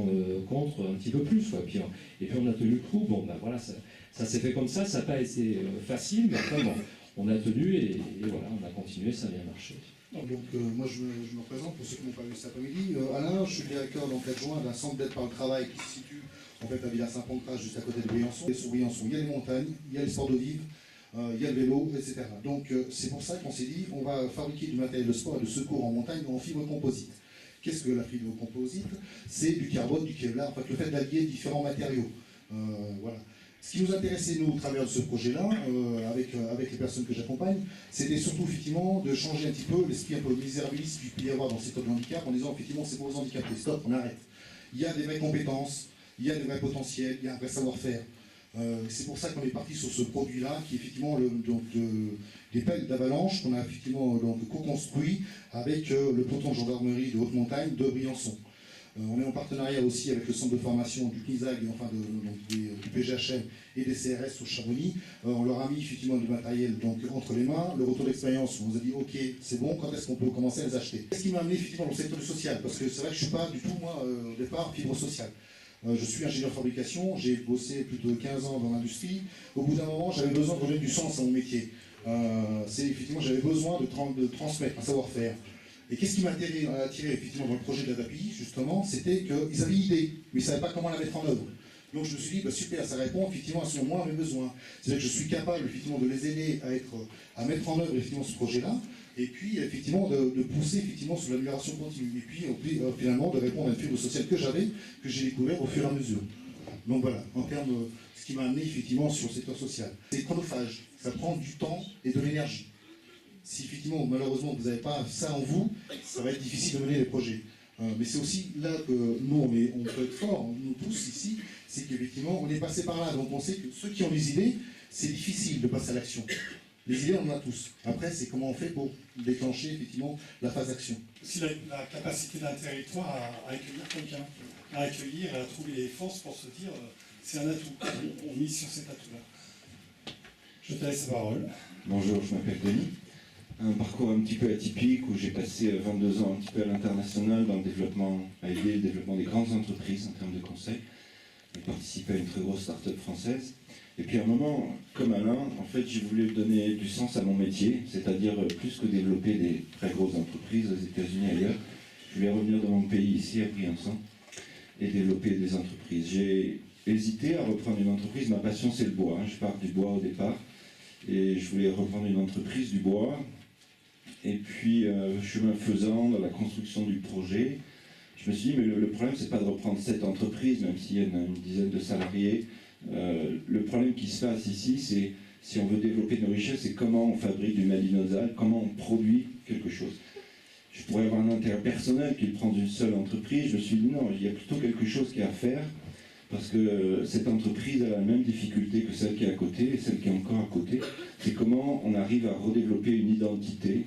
contre un petit peu plus, quoi. Et puis on a tenu le coup, voilà, ça s'est fait comme ça n'a pas été facile, mais après on a tenu et voilà, on a continué, ça a bien marché. Moi je me présente pour ceux qui n'ont pas vu cet après-midi. Alain, je suis directeur adjoint d'un centre d'aide par le travail qui se situe en fait à Villars-Saint-Pancras, juste à côté de Briançon. Et sur Briançon, il y a les montagnes, il y a les sports de vivre, il y a le vélo, etc. Donc c'est pour ça qu'on s'est dit, on va fabriquer du matériel de sport et de secours en montagne en fibre composite. Qu'est-ce que la fibre composite? C'est du carbone, du Kevlar, en fait, le fait d'allier différents matériaux. Voilà. Ce qui nous intéressait, nous, au travers de ce projet-là, avec les personnes que j'accompagne, c'était surtout, effectivement, de changer un petit peu l'esprit un peu misérabiliste qu'il peut y avoir dans le secteur de handicap, en disant, effectivement, c'est pour les handicapés, stop, on arrête. Il y a des vraies compétences, il y a des vrais potentiels, il y a un vrai savoir-faire. C'est pour ça qu'on est parti sur ce produit-là, qui est effectivement des pelles d'avalanche qu'on a effectivement co-construit avec le peloton de gendarmerie de haute montagne de Briançon. On est en partenariat aussi avec le centre de formation du CNISAG, enfin du PGHM et des CRS au Chamonix. On leur a mis effectivement du matériel entre les mains. Le retour d'expérience, on nous a dit ok, c'est bon, quand est-ce qu'on peut commencer à les acheter? Ce qui m'a amené effectivement dans le secteur du social, parce que c'est vrai que je ne suis pas du tout, moi, au départ, fibre sociale. Je suis ingénieur de fabrication, j'ai bossé plus de 15 ans dans l'industrie. Au bout d'un moment, j'avais besoin de redonner du sens à mon métier. Effectivement, j'avais besoin de transmettre un savoir-faire. Et qu'est-ce qui m'a attiré effectivement dans le projet de l'ADAPI, justement, c'était qu'ils avaient une idée, mais ils ne savaient pas comment la mettre en œuvre. Donc je me suis dit, bah, super, ça répond effectivement à ce moi à mes besoins. C'est-à-dire que je suis capable effectivement de les aider à mettre en œuvre effectivement ce projet-là, et puis effectivement de pousser effectivement sur l'amélioration continue, et puis finalement de répondre à une fibre sociale que j'avais, que j'ai découvert au fur et à mesure. Donc voilà, en termes, ce qui m'a amené effectivement sur le secteur social. C'est chronophage, ça prend du temps et de l'énergie. Si effectivement, malheureusement, vous n'avez pas ça en vous, ça va être difficile de mener les projets. Mais c'est aussi là que nous, on peut être forts, nous tous ici, c'est qu'effectivement, on est passé par là. Donc on sait que ceux qui ont des idées, c'est difficile de passer à l'action. Les idées, on en a tous. Après, c'est comment on fait pour déclencher effectivement la phase d'action. Aussi la capacité d'un territoire à accueillir quelqu'un, à accueillir, à trouver les forces pour se dire c'est un atout. On mise sur cet atout-là. Je te laisse la parole. Bonjour, je m'appelle Denis. Un parcours un petit peu atypique où j'ai passé 22 ans un petit peu à l'international dans le développement, à aider le développement des grandes entreprises en termes de conseil. J'ai participé à une très grosse start-up française. Et puis à un moment, comme Alain, en fait, j'ai voulu donner du sens à mon métier, c'est-à-dire plus que développer des très grosses entreprises aux États-Unis et ailleurs. Je voulais revenir dans mon pays, ici, à Briançon, et développer des entreprises. J'ai hésité à reprendre une entreprise. Ma passion, c'est le bois. Je pars du bois au départ. Et je voulais reprendre une entreprise du bois. Et puis, chemin faisant, dans la construction du projet, je me suis dit, mais le problème, c'est pas de reprendre cette entreprise, même s'il y a une dizaine de salariés. Le problème qui se passe ici, c'est, si on veut développer nos richesses, c'est comment on fabrique du malinosal, comment on produit quelque chose. Je pourrais avoir un intérêt personnel qui est de prendre une seule entreprise. Je me suis dit, non, il y a plutôt quelque chose qui est à faire, parce que cette entreprise a la même difficulté que celle qui est à côté, et celle qui est encore à côté. C'est comment on arrive à redévelopper une identité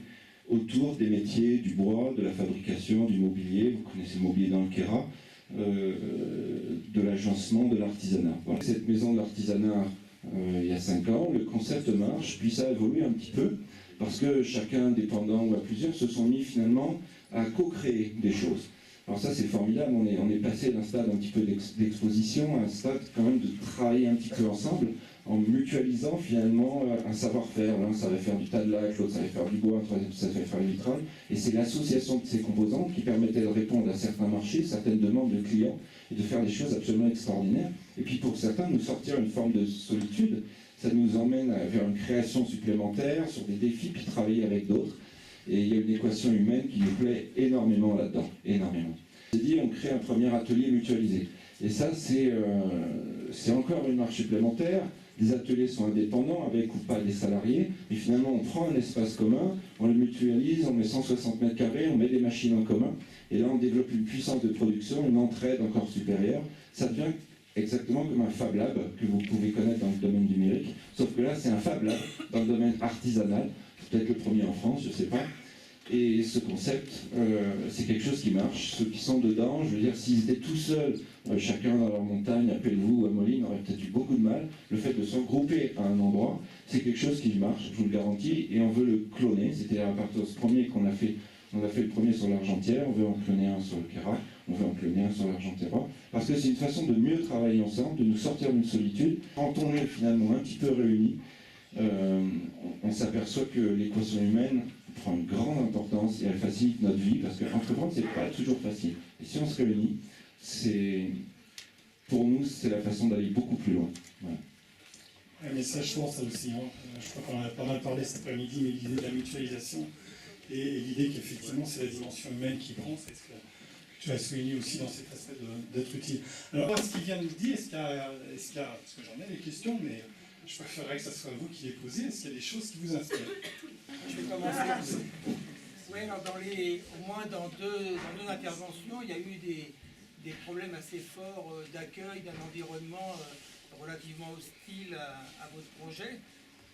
autour des métiers du bois, de la fabrication, du mobilier, vous connaissez le mobilier dans le Kera, de l'agencement, de l'artisanat. Voilà. Cette maison de l'artisanat, il y a 5 ans, le concept marche, puis ça a évolué un petit peu, parce que chacun, indépendant ou à plusieurs, se sont mis finalement à co-créer des choses. Alors ça c'est formidable, on est passé d'un stade un petit peu d'exposition à un stade quand même de travailler un petit peu ensemble, en mutualisant finalement un savoir-faire. L'un savait faire du tas de lac, l'autre savait faire du bois, un troisième savait faire du vitrail. Et c'est l'association de ces composants qui permettait de répondre à certains marchés, certaines demandes de clients, et de faire des choses absolument extraordinaires. Et puis pour certains, nous sortir une forme de solitude, ça nous emmène vers une création supplémentaire, sur des défis, puis travailler avec d'autres. Et il y a une équation humaine qui nous plaît énormément là-dedans, énormément. J'ai dit, on crée un premier atelier mutualisé. Et ça, c'est encore une marche supplémentaire. Les ateliers sont indépendants, avec ou pas des salariés, mais finalement on prend un espace commun, on le mutualise, on met 160 mètres carrés, on met des machines en commun, et là on développe une puissance de production, une entraide encore supérieure. Ça devient exactement comme un Fab Lab que vous pouvez connaître dans le domaine numérique, sauf que là c'est un Fab Lab dans le domaine artisanal, peut-être le premier en France, je ne sais pas. Et ce concept, c'est quelque chose qui marche. Ceux qui sont dedans, je veux dire, s'ils étaient tout seuls, chacun dans leur montagne, à Pelvoux ou à Moline, aurait peut-être eu beaucoup de mal. Le fait de se regrouper à un endroit, c'est quelque chose qui marche, je vous le garantis, et on veut le cloner. C'était à partir de ce premier qu'on a fait. On a fait le premier sur l'Argentière, on veut en cloner un sur le Kera, on veut en cloner un sur l'Argentera, parce que c'est une façon de mieux travailler ensemble, de nous sortir d'une solitude. Quand on est finalement un petit peu réunis, on s'aperçoit que l'équation humaine prend une grande importance et elle facilite notre vie, parce qu'entreprendre, c'est pas toujours facile. Et si on se réunit, pour nous, c'est la façon d'aller beaucoup plus loin. Voilà. Ouais, mais ça, je pense ça aussi. Hein. Je crois qu'on en a pas mal parlé cet après-midi, mais l'idée de la mutualisation et l'idée qu'effectivement, c'est la dimension humaine qui prend, c'est ce que tu as souligné aussi dans cet aspect d'être utile. Alors, ce qu'il vient de nous dire, est-ce qu'il y a, parce que j'en ai des questions, mais je préférerais que ce soit vous qui les posez, est-ce qu'il y a des choses qui vous inspirent? Je vais commencer. Oui, au moins dans deux interventions, il y a eu des problèmes assez forts d'accueil d'un environnement relativement hostile à votre projet.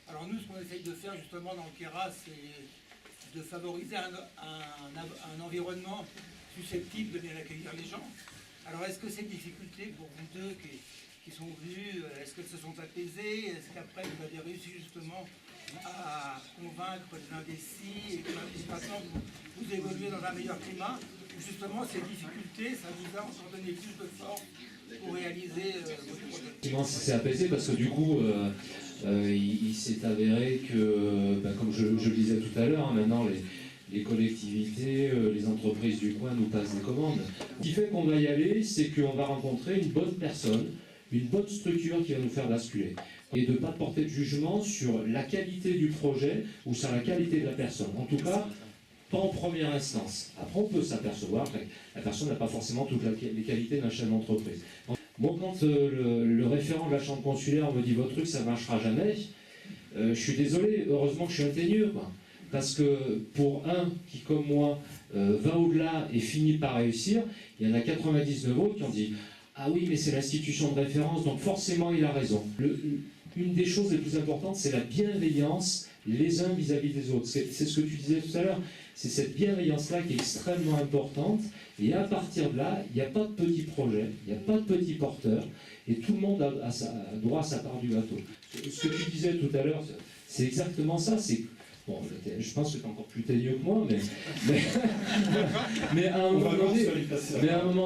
Alors nous, ce qu'on essaye de faire justement dans le Kera, c'est de favoriser un environnement susceptible de bien accueillir les gens. Alors est-ce que ces difficultés pour vous deux qui sont venus, est-ce qu'elles se sont apaisées? Est-ce qu'après vous avez réussi justement à convaincre les indécis et que maintenant vous évoluez dans un meilleur climat? Ou justement ces difficultés, ça vous a encore donné plus de force pour réaliser votre projet? C'est apaisé parce que du coup, il s'est avéré que, comme je le disais tout à l'heure, maintenant les collectivités, les entreprises du coin nous passent des commandes. Ce qui fait qu'on va y aller, c'est qu'on va rencontrer une bonne personne, une bonne structure qui va nous faire basculer. Et de ne pas porter de jugement sur la qualité du projet ou sur la qualité de la personne. En tout cas, pas en première instance. Après, on peut s'apercevoir que la personne n'a pas forcément toutes les qualités d'un chef d'entreprise. Moi, quand le référent de la chambre consulaire me dit « votre truc, ça ne marchera jamais », je suis désolé, heureusement que je suis ingénieux, quoi. Parce que pour un qui, comme moi, va au-delà et finit par réussir, il y en a 99 autres qui ont dit « ah oui, mais c'est l'institution de référence, donc forcément il a raison ». Une des choses les plus importantes, c'est la bienveillance les uns vis-à-vis des autres. C'est ce que tu disais tout à l'heure, c'est cette bienveillance-là qui est extrêmement importante. Et à partir de là, il n'y a pas de petits projets, il n'y a pas de petits porteurs, et tout le monde a droit à sa part du gâteau. Ce que tu disais tout à l'heure, c'est exactement ça. Bon, je pense que tu es encore plus teigneux que moi, mais à un moment donné,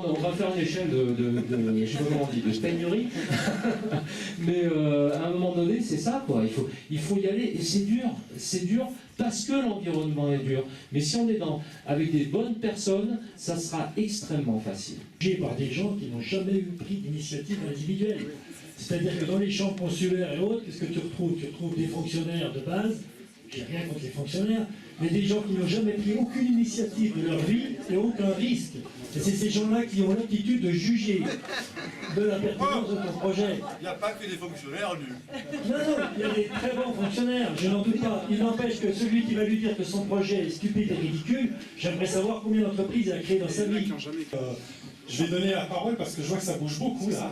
on va faire une échelle je sais pas comment on dit, de peignerie. Mais à un moment donné, c'est ça, quoi. Il faut y aller, et c'est dur parce que l'environnement est dur. Mais si on est avec des bonnes personnes, ça sera extrêmement facile. Par des gens qui n'ont jamais pris d'initiative individuelle. C'est-à-dire que dans les chambres consulaires et autres, qu'est-ce que tu retrouves? Tu retrouves des fonctionnaires de base. J'ai rien contre les fonctionnaires, mais des gens qui n'ont jamais pris aucune initiative de leur vie et aucun risque. Et c'est ces gens-là qui ont l'aptitude de juger de la pertinence de ton projet. Il n'y a pas que des fonctionnaires nuls. Non, il y a des très bons fonctionnaires, je n'en doute pas. Il n'empêche que celui qui va lui dire que son projet est stupide et ridicule, j'aimerais savoir combien d'entreprises il a créé dans sa vie. Je vais donner la parole parce que je vois que ça bouge beaucoup là.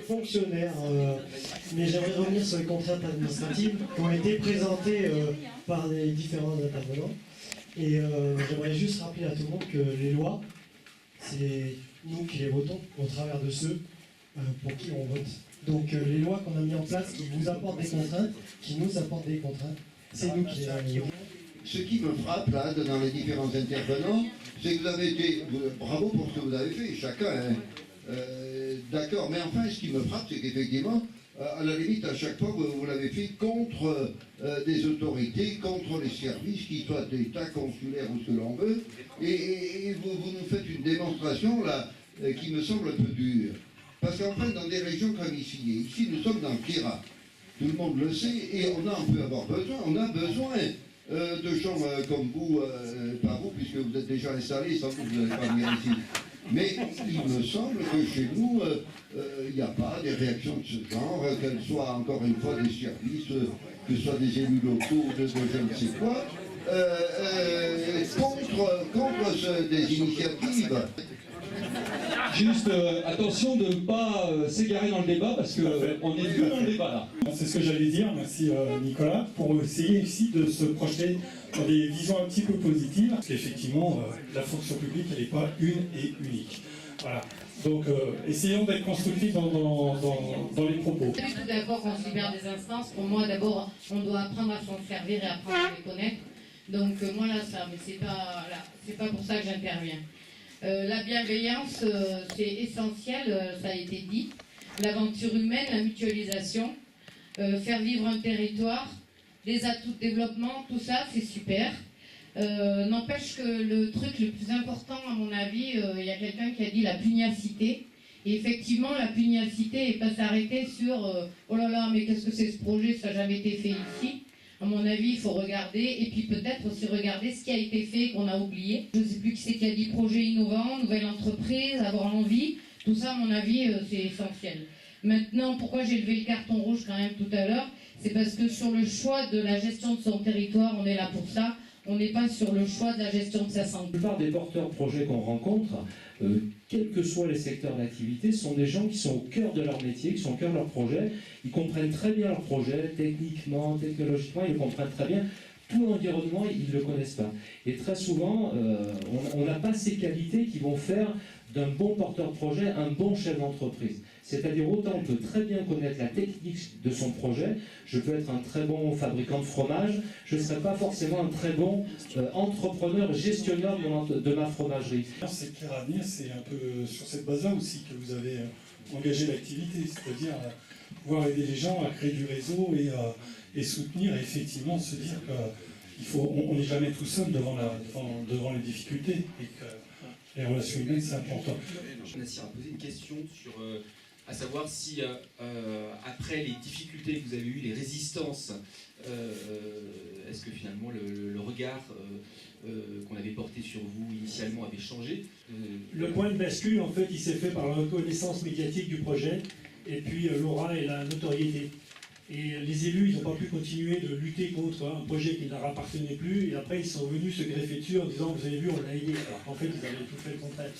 Fonctionnaire, mais j'aimerais revenir sur les contraintes administratives qui ont été présentées par les différents intervenants. Et j'aimerais juste rappeler à tout le monde que les lois, c'est nous qui les votons au travers de ceux pour qui on vote. Donc les lois qu'on a mis en place qui vous apportent des contraintes, qui nous apportent des contraintes, c'est nous qui les avons. Ce qui me frappe là, dans les différents intervenants, c'est que vous avez été, bravo pour ce que vous avez fait, chacun, hein. D'accord, mais enfin, ce qui me frappe, c'est qu'effectivement, à la limite, à chaque fois, vous l'avez fait contre des autorités, contre les services, qu'ils soient d'État, consulaire ou ce que l'on veut, et vous nous faites une démonstration, là, qui me semble un peu dure. Parce qu'enfin, dans des régions comme ici nous sommes dans le Kera, tout le monde le sait, et on peut avoir besoin, on a besoin de gens comme vous, pas vous, puisque vous êtes déjà installés, sans doute vous n'allez pas venir ici. Mais il me semble que chez nous, il n'y a pas des réactions de ce genre, qu'elles soient encore une fois des services, que ce soit des élus locaux, de je ne sais quoi, contre des initiatives. Juste attention de ne pas s'égarer dans le débat parce qu'on est deux dans le débat là. C'est ce que j'allais dire, merci Nicolas, pour essayer ici de se projeter dans des visions un petit peu positives, parce qu'effectivement, la fonction publique, elle n'est pas une et unique. Voilà. Donc, essayons d'être constructifs dans les propos. Je suis tout d'accord qu'on se libère des instances. Pour moi, d'abord, on doit apprendre à s'en servir et apprendre à les connaître. Donc, moi, là, mais c'est pas pour ça que j'interviens. La bienveillance, c'est essentiel, ça a été dit. L'aventure humaine, la mutualisation, faire vivre un territoire, les atouts de développement, tout ça, c'est super. N'empêche que le truc le plus important, à mon avis, il y a quelqu'un qui a dit la pugnacité. Et effectivement, la pugnacité et pas s'arrêter sur oh là là, mais qu'est-ce que c'est ce projet, ça n'a jamais été fait ici. À mon avis, il faut regarder, et puis peut-être aussi regarder ce qui a été fait et qu'on a oublié. Je ne sais plus qui c'est qui a dit projet innovant, nouvelle entreprise, avoir envie. Tout ça, à mon avis, c'est essentiel. Maintenant, pourquoi j'ai levé le carton rouge quand même tout à l'heure, c'est parce que sur le choix de la gestion de son territoire, on est là pour ça. on n'est pas sur le choix de la gestion de sa santé. La plupart des porteurs de projets qu'on rencontre, quels que soient les secteurs d'activité, sont des gens qui sont au cœur de leur métier, qui sont au cœur de leur projet. Ils comprennent très bien leur projet, techniquement, technologiquement, ils le comprennent très bien. Tout l'environnement, ils ne le connaissent pas. Et très souvent, on n'a pas ces qualités qui vont faire d'un bon porteur de projet un bon chef d'entreprise. C'est-à-dire, autant on peut très bien connaître la technique de son projet, je peux être un très bon fabricant de fromage, je ne serai pas forcément un très bon entrepreneur, gestionnaire de ma fromagerie. C'est clair à venir, c'est un peu sur cette base-là aussi que vous avez engagé l'activité, c'est-à-dire pouvoir aider les gens à créer du réseau et soutenir, et effectivement se dire qu'on n'est jamais tout seul devant les difficultés, et que les relations humaines, c'est important. Nassir a posé une question sur, à savoir si, après les difficultés que vous avez eues, les résistances, est-ce que finalement le regard qu'on avait porté sur vous initialement avait changé Le point de bascule, en fait, il s'est fait par la reconnaissance médiatique du projet, et puis l'aura et la notoriété. Et les élus, ils n'ont pas pu continuer de lutter contre un projet qui ne leur appartenait plus, et après ils sont venus se greffer dessus en disant vous avez vu, on l'a aidé, alors qu'en fait ils avaient tout fait le contraire.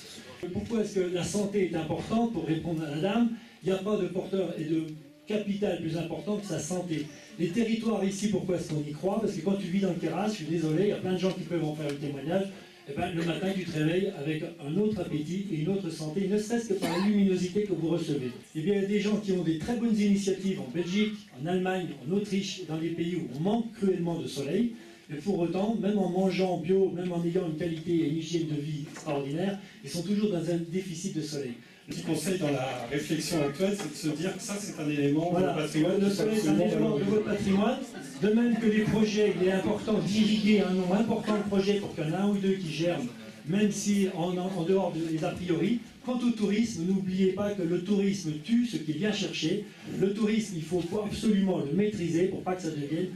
Pourquoi est-ce que la santé est importante? Pour répondre à la dame, il n'y a pas de porteur et de capital plus important que sa santé. Les territoires ici, pourquoi est-ce qu'on y croit? Parce que quand tu vis dans le terrasse, je suis désolé, il y a plein de gens qui peuvent en faire le témoignage, et ben, le matin tu te réveilles avec un autre appétit et une autre santé, ne serait-ce que par la luminosité que vous recevez. Et bien il y a des gens qui ont des très bonnes initiatives en Belgique, en Allemagne, en Autriche, dans des pays où on manque cruellement de soleil, mais pour autant, même en mangeant bio, même en ayant une qualité et une hygiène de vie extraordinaire, ils sont toujours dans un déficit de soleil. Le petit conseil dans la réflexion actuelle, c'est de se dire que ça, c'est un élément voilà. de patrimoine. Le soleil, c'est un élément de votre patrimoine. De même que les projets, il est important d'irriguer un nombre important de projets pour qu'il y en ait un ou deux qui germent, même si en dehors des a priori. Quant au tourisme, n'oubliez pas que le tourisme tue ce qu'il vient chercher. Le tourisme, il faut absolument le maîtriser pour pas que ça devienne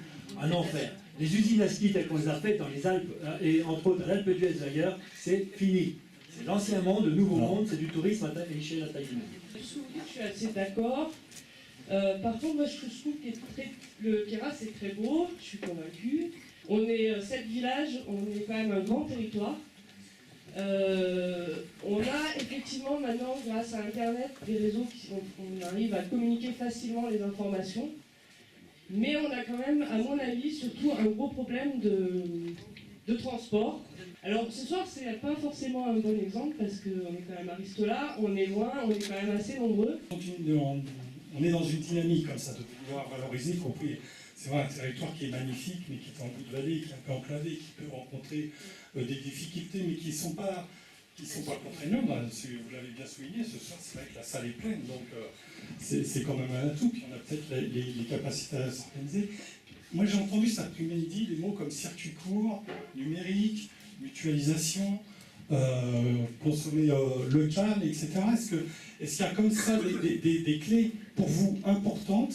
un enfer. Les usines à ski telles qu'on les a faites dans les Alpes, et entre autres à l'Alpe d'Huez d'ailleurs, c'est fini. C'est l'ancien monde, le nouveau monde, c'est du tourisme à échelle à taille humaine. Je suis assez d'accord. Par contre, moi je trouve que le Queyras c'est très beau, je suis convaincue. On est 7 villages, on est quand même un grand territoire. On a effectivement maintenant, grâce à Internet, des réseaux on arrive à communiquer facilement les informations. Mais on a quand même, à mon avis, surtout un gros problème de transport. Alors ce soir, c'est pas forcément un bon exemple parce qu'on est quand même à Ristola, on est loin, on est quand même assez nombreux. On est dans une dynamique comme ça de pouvoir valoriser, y compris, c'est vrai, un territoire qui est magnifique, mais qui est en bout de vallée, qui est un peu enclavé, qui peut rencontrer des difficultés, mais qui ne sont pas contraignantes. Vous l'avez bien souligné, ce soir, c'est vrai que la salle est pleine, donc c'est quand même un atout, puis on a peut-être les capacités à s'organiser. Moi, j'ai entendu cet après-midi des mots comme circuit court, numérique, mutualisation, consommer local, etc. Est-ce qu'il y a comme ça des clés pour vous importantes,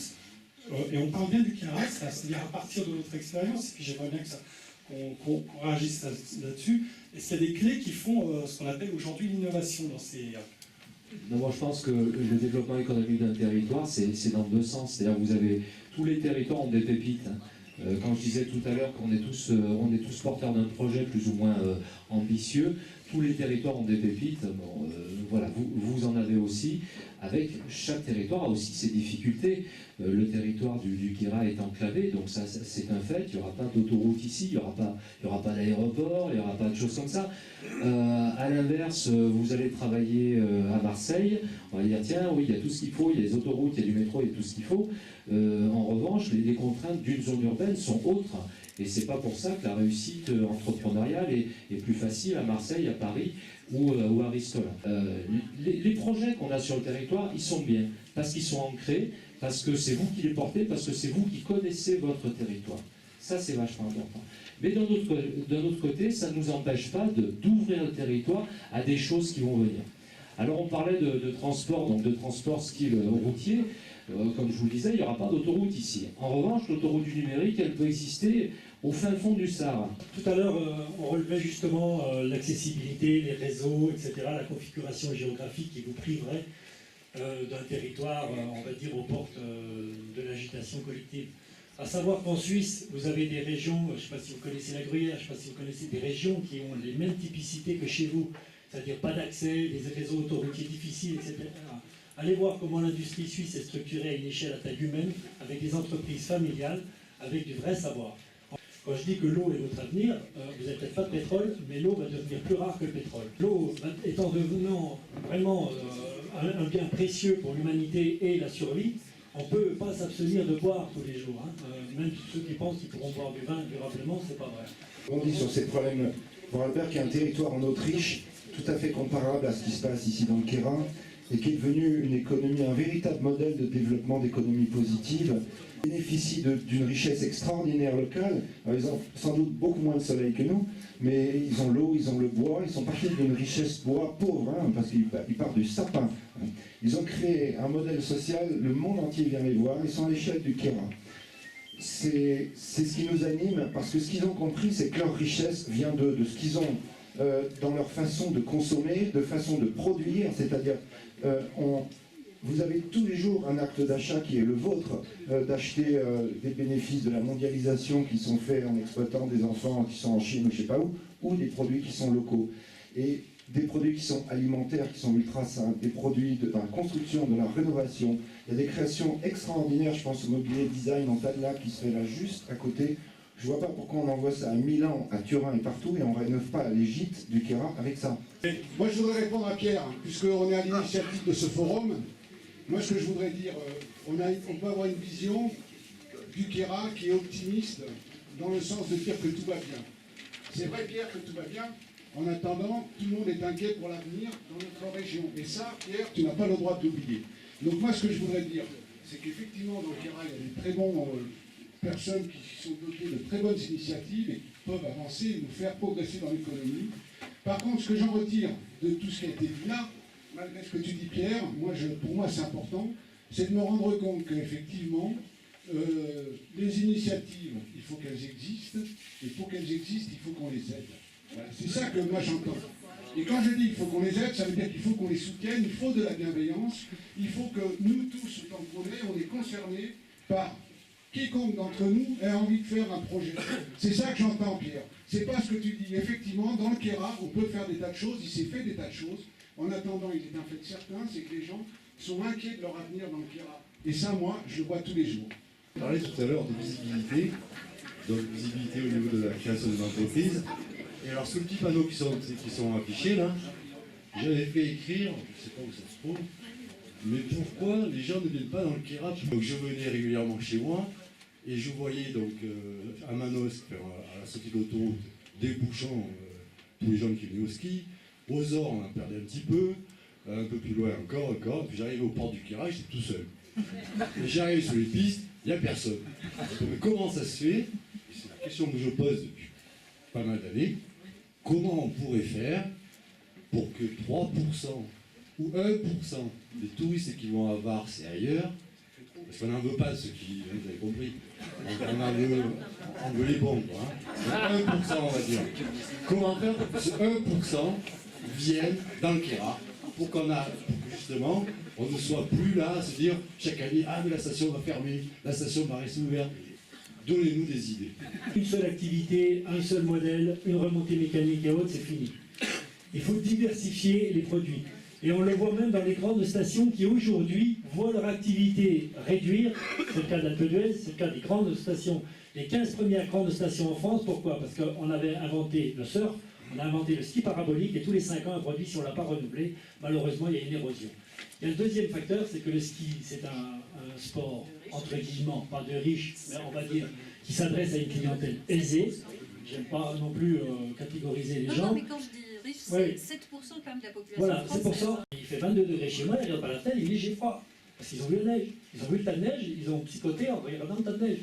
et on parle bien du Queyras, c'est-à-dire à partir de notre expérience, et puis j'aimerais bien qu'on réagisse là-dessus, est-ce qu'il y a des clés qui font ce qu'on appelle aujourd'hui l'innovation dans ces... Non, moi je pense que le développement économique d'un territoire, c'est dans deux sens. C'est-à-dire que vous avez tous les territoires ont des pépites. Quand je disais tout à l'heure qu'on est tous porteurs d'un projet plus ou moins ambitieux, tous les territoires ont des pépites. Bon, voilà, vous en avez aussi. Avec chaque territoire a aussi ses difficultés. Le territoire du Queyras est enclavé, donc ça c'est un fait. Il n'y aura pas d'autoroute ici, il n'y aura pas d'aéroport, il n'y aura pas de choses comme ça. À l'inverse, vous allez travailler à Marseille, on va dire tiens, oui, il y a tout ce qu'il faut, il y a les autoroutes, il y a du métro, il y a tout ce qu'il faut. En revanche, les contraintes d'une zone urbaine sont autres. Et c'est pas pour ça que la réussite entrepreneuriale est plus facile à Marseille, à Paris ou à Ristola. Les projets qu'on a sur le territoire, ils sont bien, parce qu'ils sont ancrés, parce que c'est vous qui les portez, parce que c'est vous qui connaissez votre territoire. Ça, c'est vachement important. Mais d'un autre côté, ça ne nous empêche pas d'ouvrir le territoire à des choses qui vont venir. Alors on parlait de transport, donc de transport style routier. Comme je vous le disais, il n'y aura pas d'autoroute ici. En revanche, l'autoroute du numérique, elle peut exister au fin fond du Sahara. Tout à l'heure, on relevait justement l'accessibilité, les réseaux, etc., la configuration géographique qui vous priverait d'un territoire, on va dire, aux portes de l'agitation collective. À savoir qu'en Suisse, vous avez des régions, je ne sais pas si vous connaissez la Gruyère, je ne sais pas si vous connaissez des régions qui ont les mêmes typicités que chez vous, c'est-à-dire pas d'accès, des réseaux autoroutiers difficiles, etc. Allez voir comment l'industrie suisse est structurée à une échelle à taille humaine, avec des entreprises familiales, avec du vrai savoir. Quand je dis que l'eau est notre avenir, vous n'avez peut-être pas de pétrole, mais l'eau va devenir plus rare que le pétrole. L'eau étant devenant vraiment un bien précieux pour l'humanité et la survie, on ne peut pas s'abstenir de boire tous les jours. Même ceux qui pensent qu'ils pourront boire du vin durablement, c'est pas vrai. On dit sur ces problèmes, Vorarlberg est un territoire en Autriche tout à fait comparable à ce qui se passe ici dans le Queyras, et qui est devenu une économie, un véritable modèle de développement d'économie positive, bénéficie d'une richesse extraordinaire locale. Alors, ils ont sans doute beaucoup moins de soleil que nous, mais ils ont l'eau, ils ont le bois, ils sont partis d'une richesse bois pauvre, parce qu'ils partent du sapin. Ils ont créé un modèle social, le monde entier vient les voir, ils sont à l'échelle du Queyras. C'est ce qui nous anime, parce que ce qu'ils ont compris, c'est que leur richesse vient de ce qu'ils ont dans leur façon de consommer, de façon de produire, c'est-à-dire vous avez tous les jours un acte d'achat qui est le vôtre, d'acheter des bénéfices de la mondialisation qui sont faits en exploitant des enfants qui sont en Chine ou je ne sais pas où, ou des produits qui sont locaux. Et des produits qui sont alimentaires, qui sont ultra sains, des produits de la construction, de la rénovation. Il y a des créations extraordinaires, je pense au mobilier design en Tadla qui se fait là juste à côté. Je ne vois pas pourquoi on envoie ça à Milan, à Turin et partout, et on ne rénove pas les gîtes du Queyras avec ça. Moi, je voudrais répondre à Pierre, puisqu'on est à l'initiative de ce forum. Moi, ce que je voudrais dire, on peut avoir une vision du Queyras qui est optimiste, dans le sens de dire que tout va bien. C'est vrai, Pierre, que tout va bien. En attendant, tout le monde est inquiet pour l'avenir dans notre région. Et ça, Pierre, tu n'as pas le droit de l'oublier. Donc moi, ce que je voudrais dire, c'est qu'effectivement, dans le Queyras, il y a des très bons personnes qui sont dotées de très bonnes initiatives et qui peuvent avancer et nous faire progresser dans l'économie. Par contre, ce que j'en retire de tout ce qui a été dit là, malgré ce que tu dis, Pierre, pour moi, c'est important, c'est de me rendre compte qu'effectivement, les initiatives, il faut qu'elles existent, et pour qu'elles existent, il faut qu'on les aide. Voilà, c'est ça que moi j'entends. Et quand je dis qu'il faut qu'on les aide, ça veut dire qu'il faut qu'on les soutienne, il faut de la bienveillance, il faut que nous tous, autant qu'on est, on est concernés par quiconque d'entre nous ait envie de faire un projet. C'est ça que j'entends, Pierre. C'est pas ce que tu dis. Effectivement, dans le Queyras, on peut faire des tas de choses, il s'est fait des tas de choses. En attendant, il est un fait certain, c'est que les gens sont inquiets de leur avenir dans le Queyras. Et ça, moi, je le vois tous les jours. On parlait tout à l'heure de visibilité, donc visibilité au niveau de la création des entreprises. Et alors, sous le petit panneau qui sont affichés là, j'avais fait écrire, je ne sais pas où ça se trouve, mais pourquoi les gens ne viennent pas dans le Queyras? Donc je venais régulièrement chez moi et je voyais donc à Manosque, à la sortie de l'autoroute, des bouchons, tous les gens qui venaient au ski. Aux Ors, on en perdait un petit peu plus loin encore, puis j'arrivais aux portes du Queyras, j'étais tout seul. Et j'arrive sur les pistes, il n'y a personne. Donc comment ça se fait? C'est la question que je pose depuis pas mal d'années. Comment on pourrait faire pour que 3% ou 1% des touristes qui vont à Vars et ailleurs, parce qu'on n'en veut pas ceux qui, vous avez compris, on veut les bons, quoi. Donc 1% on va dire. Comment faire pour que ce 1% vienne dans le Queyras pour que justement on ne soit plus là à se dire chaque année, ah mais la station va fermer, la station va rester ouverte. Donnez-nous des idées. Une seule activité, un seul modèle, une remontée mécanique et autres, c'est fini. Il faut diversifier les produits. Et on le voit même dans les grandes stations qui aujourd'hui voient leur activité réduire. C'est le cas d'Alpe d'Huez, c'est le cas des grandes stations. Les 15 premières grandes stations en France, pourquoi? Parce qu'on avait inventé le surf, on a inventé le ski parabolique et tous les 5 ans un produit, si on ne l'a pas renouvelé, malheureusement il y a une érosion. Il y a le deuxième facteur, c'est que le ski, c'est un sport, entre guillemets, pas de riches, mais on va dire, qui s'adresse à une clientèle aisée. J'aime pas non plus catégoriser les gens. Non, mais quand je dis riche, c'est 7% quand même de la population. Voilà, française. c'est pour ça. Il fait 22 degrés chez moi, il regarde pas la tête, il dit j'ai froid. Parce qu'ils ont vu la neige. Ils ont vu le tas de neige, ils ont psychoté en regardant le tas de neige.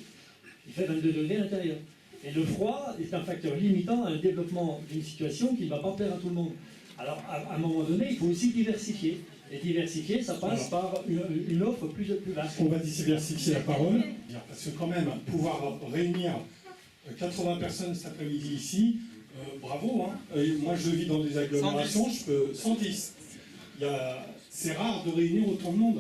Il fait 22 degrés à l'intérieur. Et le froid est un facteur limitant à un développement d'une situation qui ne va pas plaire à tout le monde. Alors, à un moment donné, il faut aussi diversifier. Et diversifier, ça passe par une offre plus vaste. On va diversifier la parole, parce que quand même, pouvoir réunir 80 personnes cet après-midi ici, bravo. Hein. Moi, je vis dans des agglomérations, 110. Je peux 110. C'est rare de réunir autant de monde.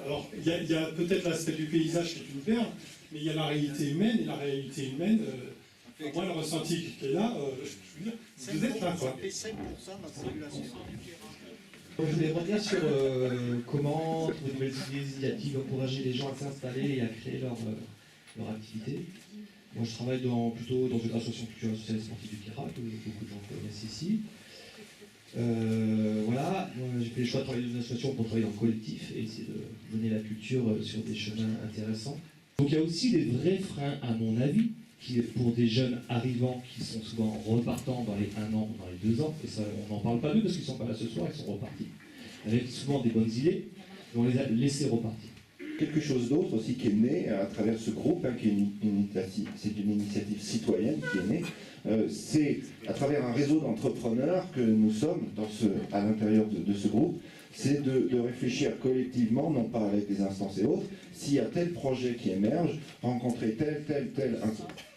Alors, il y a peut-être l'aspect du paysage qui est une perle, Mais il y a la réalité humaine, et la réalité humaine, moi le ressenti qui est là, je veux dire, vous êtes là, quoi. Ça fait 5% de la circulation. Je voulais revenir sur comment trouver de nouvelles initiatives, encourager les gens à s'installer et à créer leur activité. Moi, je travaille plutôt dans une association culturelle, sociale et sportive du Queyras, que beaucoup de gens connaissent ici. Voilà, j'ai fait le choix de travailler dans une association pour travailler dans le collectif et essayer de mener la culture sur des chemins intéressants. Donc il y a aussi des vrais freins, à mon avis, qui, pour des jeunes arrivants qui sont souvent repartants dans les 1 an ou dans les 2 ans, et ça on n'en parle pas d'eux parce qu'ils ne sont pas là ce soir, ils sont repartis, avec souvent des bonnes idées, mais on les a laissés repartir. Quelque chose d'autre aussi qui est né à travers ce groupe, qui est c'est une initiative citoyenne qui est née, c'est à travers un réseau d'entrepreneurs que nous sommes à l'intérieur de ce groupe, c'est de réfléchir collectivement, non pas avec des instances et autres, s'il y a tel projet qui émerge, rencontrer tel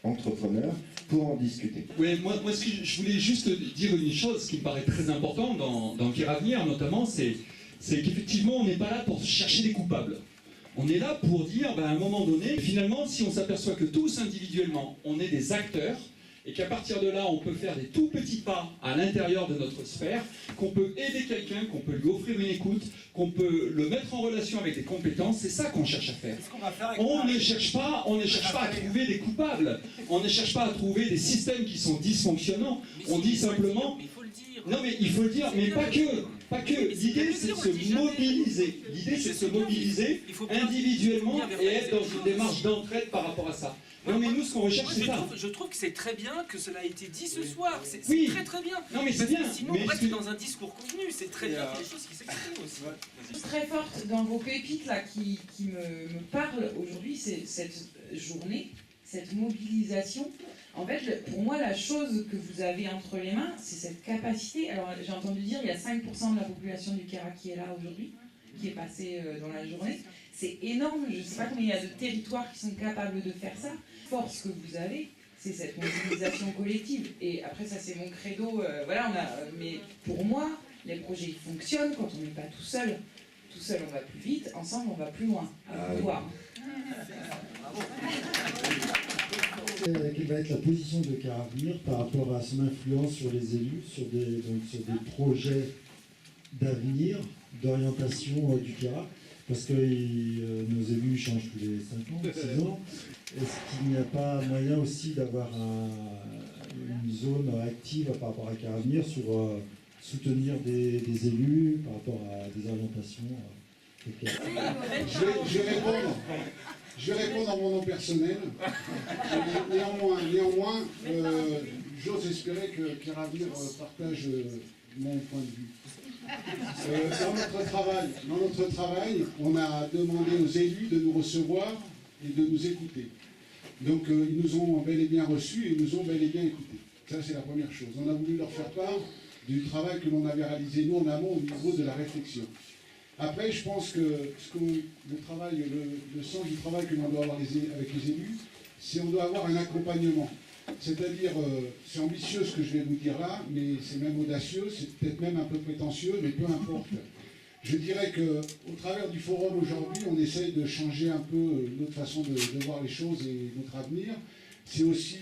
entrepreneur pour en discuter. Oui, moi je voulais juste dire une chose qui me paraît très importante dans Kéravenir notamment, c'est qu'effectivement on n'est pas là pour chercher des coupables. On est là pour dire, à un moment donné, finalement, si on s'aperçoit que tous individuellement, on est des acteurs, et qu'à partir de là, on peut faire des tout petits pas à l'intérieur de notre sphère, qu'on peut aider quelqu'un, qu'on peut lui offrir une écoute, qu'on peut le mettre en relation avec des compétences, c'est ça qu'on cherche à faire. On ne cherche pas à trouver des coupables, on ne cherche pas à trouver des systèmes qui sont dysfonctionnants, on dit simplement... Non mais il faut le dire, mais pas que. L'idée c'est de se mobiliser. L'idée c'est de se mobiliser individuellement et être dans une démarche d'entraide par rapport à ça. Non mais nous ce qu'on recherche c'est ça. Je trouve que c'est très bien que cela ait été dit ce soir. C'est très bien. Non mais c'est bien. Sinon on reste dans un discours convenu. C'est très bien qu'il y ait des choses qui s'expriment aussi. Très forte dans vos pépites là qui me parlent aujourd'hui, c'est cette journée, cette mobilisation. En fait, pour moi, la chose que vous avez entre les mains, c'est cette capacité. Alors, j'ai entendu dire, il y a 5% de la population du Queyras qui est là aujourd'hui, qui est passée dans la journée. C'est énorme. Je ne sais pas combien il y a de territoires qui sont capables de faire ça. Force que vous avez, c'est cette mobilisation collective. Et après, ça, c'est mon credo. Mais pour moi, les projets ils fonctionnent quand on n'est pas tout seul. Tout seul, on va plus vite. Ensemble, on va plus loin. À voir. Quelle va être la position de Kéravenir par rapport à son influence sur les élus, sur des projets d'avenir, d'orientation du Queyras, parce que nos élus changent tous les 5 ans, 6 ans. Est-ce qu'il n'y a pas moyen aussi d'avoir une zone active par rapport à Kéravenir sur soutenir des élus par rapport à des orientations Je vais répondre en mon nom personnel. Néanmoins, j'ose espérer que Kéravenir partage mon point de vue. Dans notre travail, on a demandé aux élus de nous recevoir et de nous écouter. Donc ils nous ont bel et bien reçus et ils nous ont bel et bien écoutés. Ça, c'est la première chose. On a voulu leur faire part du travail que l'on avait réalisé, nous, en amont, au niveau de la réflexion. Après, je pense que le sens du travail que l'on doit avoir avec les élus, c'est qu'on doit avoir un accompagnement. C'est-à-dire, c'est ambitieux ce que je vais vous dire là, mais c'est même audacieux, c'est peut-être même un peu prétentieux, mais peu importe. Je dirais qu'au travers du forum aujourd'hui, on essaye de changer un peu notre façon de voir les choses et notre avenir. C'est aussi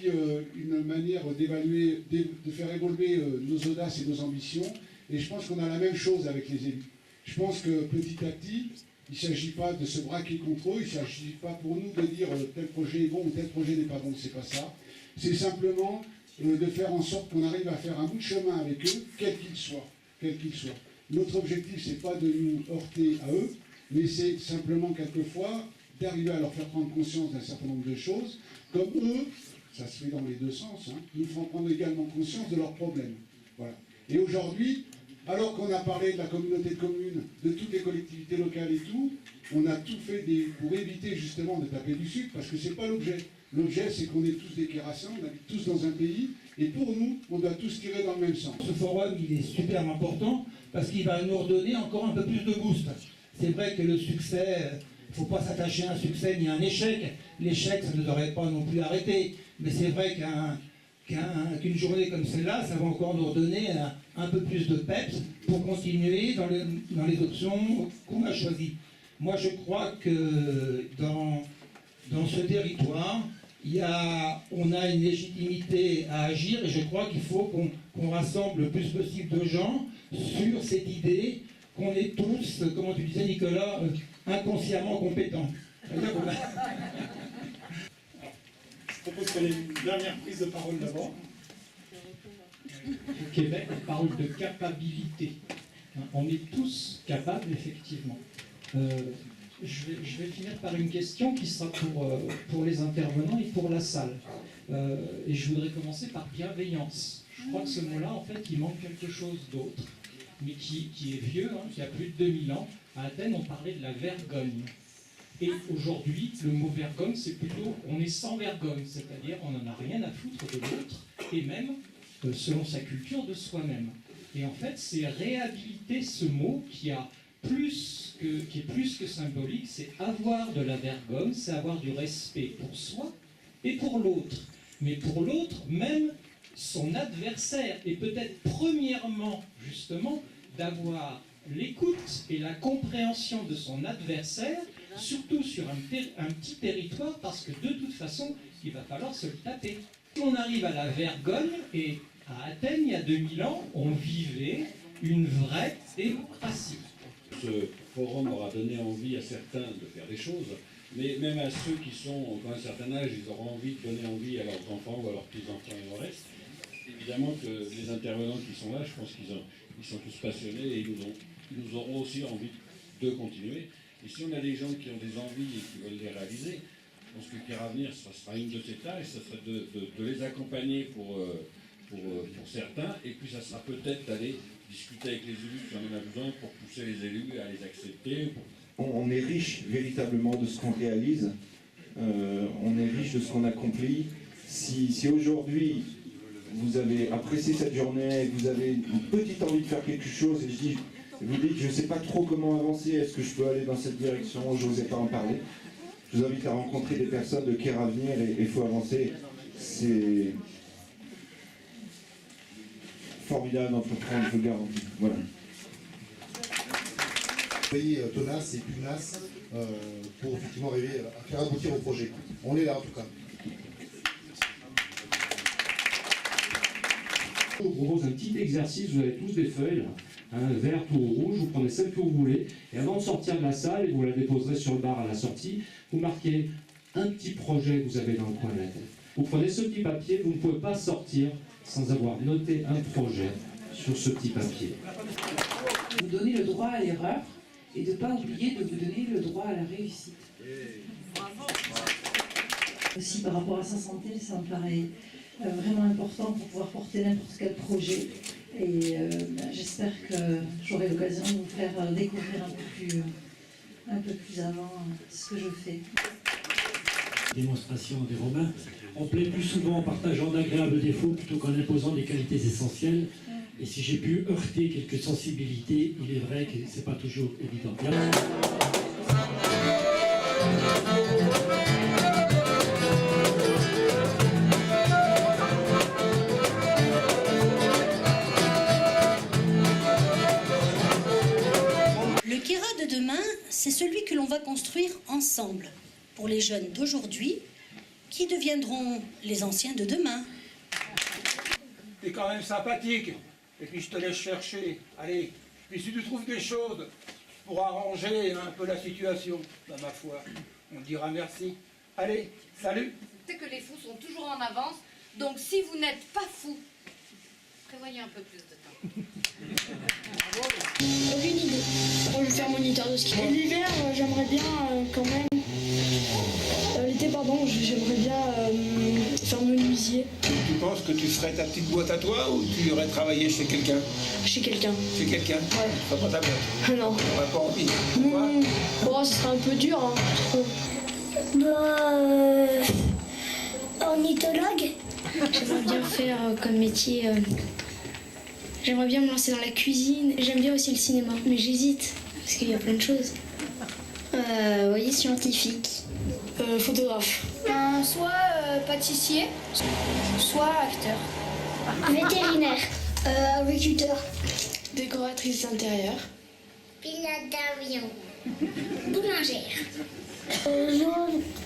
une manière d'évaluer, de faire évoluer nos audaces et nos ambitions. Et je pense qu'on a la même chose avec les élus. Je pense que petit à petit, il ne s'agit pas de se braquer contre eux, il ne s'agit pas pour nous de dire tel projet est bon ou tel projet n'est pas bon, c'est pas ça. C'est simplement de faire en sorte qu'on arrive à faire un bout de chemin avec eux, quel qu'il soit. Notre objectif, ce n'est pas de nous heurter à eux, mais c'est simplement quelquefois d'arriver à leur faire prendre conscience d'un certain nombre de choses, comme eux, ça se fait dans les deux sens, nous ferons prendre également conscience de leurs problèmes. Voilà. Et aujourd'hui, alors qu'on a parlé de la communauté de communes, de toutes les collectivités locales et tout, on a tout fait pour éviter justement de taper du sucre, parce que ce n'est pas l'objet. L'objet, c'est qu'on est tous des Kérassiens, on habite tous dans un pays, et pour nous, on doit tous tirer dans le même sens. Ce forum, il est super important, parce qu'il va nous redonner encore un peu plus de boost. C'est vrai que le succès, il ne faut pas s'attacher à un succès ni à un échec. L'échec, ça ne devrait pas non plus arrêter. Mais c'est vrai qu'une journée comme celle-là, ça va encore nous redonner un peu plus de peps pour continuer dans les options qu'on a choisies. Moi, je crois que dans dans ce territoire, on a une légitimité à agir et je crois qu'il faut qu'on rassemble le plus possible de gens sur cette idée qu'on est tous, comment tu disais Nicolas, inconsciemment compétents. Je propose qu'on ait une dernière prise de parole d'abord. Au Québec, on parle de capacité. On est tous capables, effectivement. Je vais finir par une question qui sera pour les intervenants et pour la salle. Et je voudrais commencer par bienveillance. Je crois que ce mot-là, en fait, il manque quelque chose d'autre, mais qui est vieux, hein, qui a plus de 2000 ans. À Athènes, on parlait de la vergogne. Et aujourd'hui, le mot vergogne, c'est plutôt on est sans vergogne, c'est-à-dire on n'en a rien à foutre de l'autre, et même, selon sa culture, de soi-même. Et en fait, c'est réhabiliter ce mot qui est plus que symbolique, c'est avoir de la vergogne, c'est avoir du respect pour soi et pour l'autre. Mais pour l'autre, même son adversaire, et peut-être premièrement, justement, d'avoir l'écoute et la compréhension de son adversaire, surtout sur un petit territoire, parce que de toute façon, il va falloir se le taper. On arrive à la vergogne, et à Athènes, il y a 2000 ans, on vivait une vraie démocratie. Ce forum aura donné envie à certains de faire des choses, mais même à ceux qui sont à un certain âge, ils auront envie de donner envie à leurs enfants ou à leurs petits-enfants et le reste. Évidemment que les intervenants qui sont là, je pense qu'ils sont tous passionnés et ils nous auront aussi envie de continuer. Et si on a des gens qui ont des envies et qui veulent les réaliser, je pense que Kéravenir, ce sera une de ces tâches, ce serait de les accompagner pour certains, et puis ça sera peut-être d'aller discuter avec les élus si on en a besoin pour pousser les élus à les accepter. On est riche véritablement de ce qu'on réalise, on est riche de ce qu'on accomplit. Si aujourd'hui vous avez apprécié cette journée, vous avez une petite envie de faire quelque chose, et vous dites je ne sais pas trop comment avancer, est-ce que je peux aller dans cette direction, je n'osais pas en parler, je vous invite à rencontrer des personnes de Kéravenir et il faut avancer. C'est formidable d'entreprendre, je vous le garantis. Voilà. Soyez tenace et pugnace pour effectivement arriver à faire aboutir au projet. On est là en tout cas. Je vous propose un petit exercice, vous avez tous des feuilles, là, vert ou rouge, vous prenez celle que vous voulez, et avant de sortir de la salle, et vous la déposerez sur le bar à la sortie, vous marquez un petit projet que vous avez dans le coin de la tête. Vous prenez ce petit papier, vous ne pouvez pas sortir sans avoir noté un projet sur ce petit papier. Vous donnez le droit à l'erreur et de ne pas oublier de vous donner le droit à la réussite. Aussi par rapport à sa santé, ça me paraît vraiment important pour pouvoir porter n'importe quel projet. Et j'espère que j'aurai l'occasion de vous faire découvrir un peu plus avant ce que je fais. Démonstration des Romains, on plaît plus souvent en partageant d'agréables défauts plutôt qu'en imposant des qualités essentielles. Et si j'ai pu heurter quelques sensibilités, il est vrai que c'est pas toujours évident. Le Kéra de demain, c'est celui que l'on va construire ensemble, pour les jeunes d'aujourd'hui, qui deviendront les anciens de demain. T'es quand même sympathique, et puis je te laisse chercher. Allez, puis si tu trouves des choses pour arranger un peu la situation, bah ma foi, on te dira merci. Allez, salut. C'est que les fous sont toujours en avance, donc si vous n'êtes pas fou, prévoyez un peu plus de temps. Aucune idée. Moi, je vais faire moniteur de ski. L'hiver, j'aimerais bien quand même. L'été, pardon, j'aimerais bien faire menuisier. Tu penses que tu ferais ta petite boîte à toi ou tu irais travailler chez quelqu'un? Chez quelqu'un. Chez quelqu'un? Ouais. Pas ta boîte? Non. T'aurais pas envie? Bon, ce serait un peu dur, hein, je trouve. Ornithologue. J'aimerais bien faire comme métier. J'aimerais bien me lancer dans la cuisine. J'aime bien aussi le cinéma, mais j'hésite parce qu'il y a plein de choses. Oui, scientifique. Photographe. Soit pâtissier, soit acteur. Vétérinaire. Agriculteur. Décoratrice d'intérieur. Pilote d'avion. Boulangère.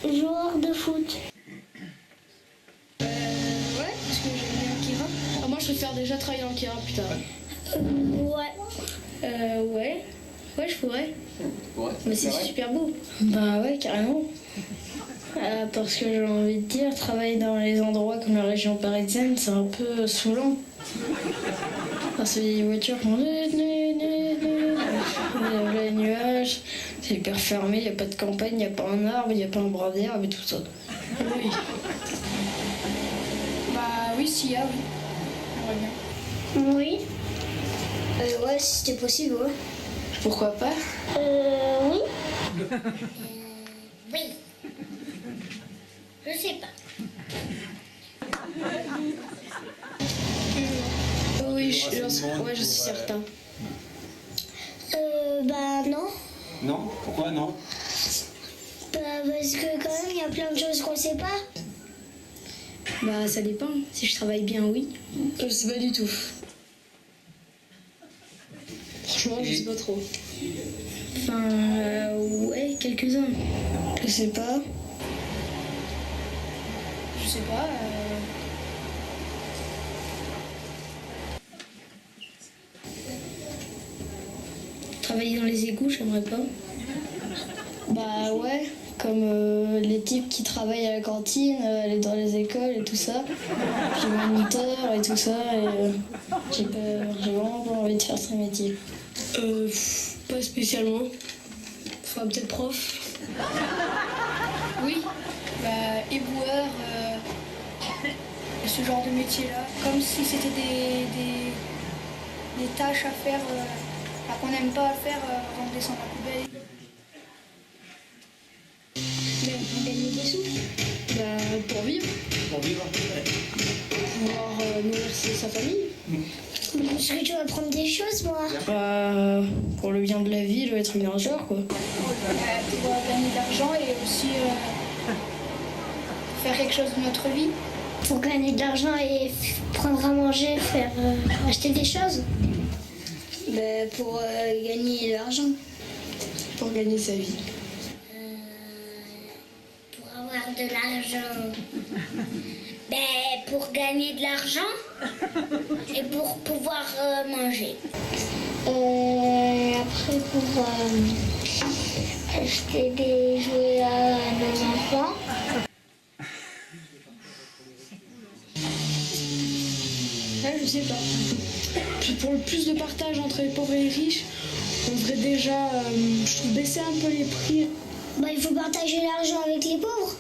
Joueur de foot. Ouais, parce que j'aime bien Kira. Moi, je préfère déjà travailler en Kira plus tard. Ouais. Ouais, je pourrais. Ouais, Mais c'est super beau. Bah ouais, carrément. Parce que j'ai envie de dire, travailler dans les endroits comme la région parisienne, c'est un peu saoulant. Parce que les voitures font les nuages, c'est hyper fermé, il n'y a pas de campagne, il n'y a pas un arbre, il n'y a pas un bras d'herbe et tout ça. Oui. Bah oui, s'il y a, oui. Oui. Ouais, si c'était possible, ouais. Pourquoi pas? Oui. Oui. Je sais pas. Oui, je suis certain. Bah non. Non? Pourquoi non? Bah parce que quand même, il y a plein de choses qu'on sait pas. Bah ça dépend. Si je travaille bien, oui. Je sais pas du tout. Franchement, je sais pas trop. Enfin, ouais, quelques-uns. Je sais pas. Je sais pas. Travailler dans les égouts, j'aimerais pas. Bah ouais, comme les types qui travaillent à la cantine, aller dans les écoles et tout ça. Puis moniteur et tout ça. Et j'ai vraiment pas envie de faire ce métier. Pas spécialement. Enfin, peut-être prof. Oui, bah, éboueur, ce genre de métier-là. Comme si c'était des tâches à faire qu'on n'aime pas à faire avant de descendre la poubelle. Mais pour gagner des sous. Bah, pour vivre. Pour vivre? Pouvoir nourrir sa famille. Est-ce que tu vas apprendre des choses, moi? Pour le bien de la vie, je vais être ménageur, quoi. Pour gagner de l'argent et aussi faire quelque chose de notre vie. Pour gagner de l'argent et prendre à manger, acheter des choses. Pour gagner de l'argent. Pour gagner sa vie. Pour avoir de l'argent. Pour gagner de l'argent et pour pouvoir manger. Après, pour acheter des jouets à nos enfants. Je sais pas. Puis pour le plus de partage entre les pauvres et les riches, on devrait déjà, je trouve, baisser un peu les prix. Il faut partager l'argent avec les pauvres.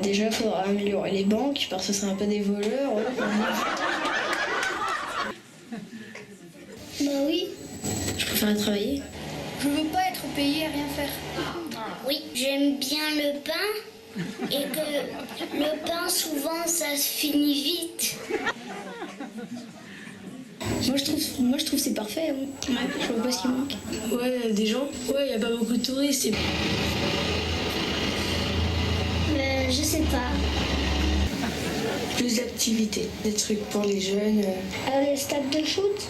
Déjà, il faudra améliorer les banques, parce que ce serait un peu des voleurs. Oui. Je préfère travailler. Je veux pas être payé à rien faire. Oui, j'aime bien le pain. Et que le pain, souvent, ça se finit vite. Moi je trouve que c'est parfait. Ouais, je vois pas ce qui manque. Ouais, des gens. Ouais, il n'y a pas beaucoup de touristes. Je sais pas. Plus d'activités, des trucs pour les jeunes. Les stades de foot.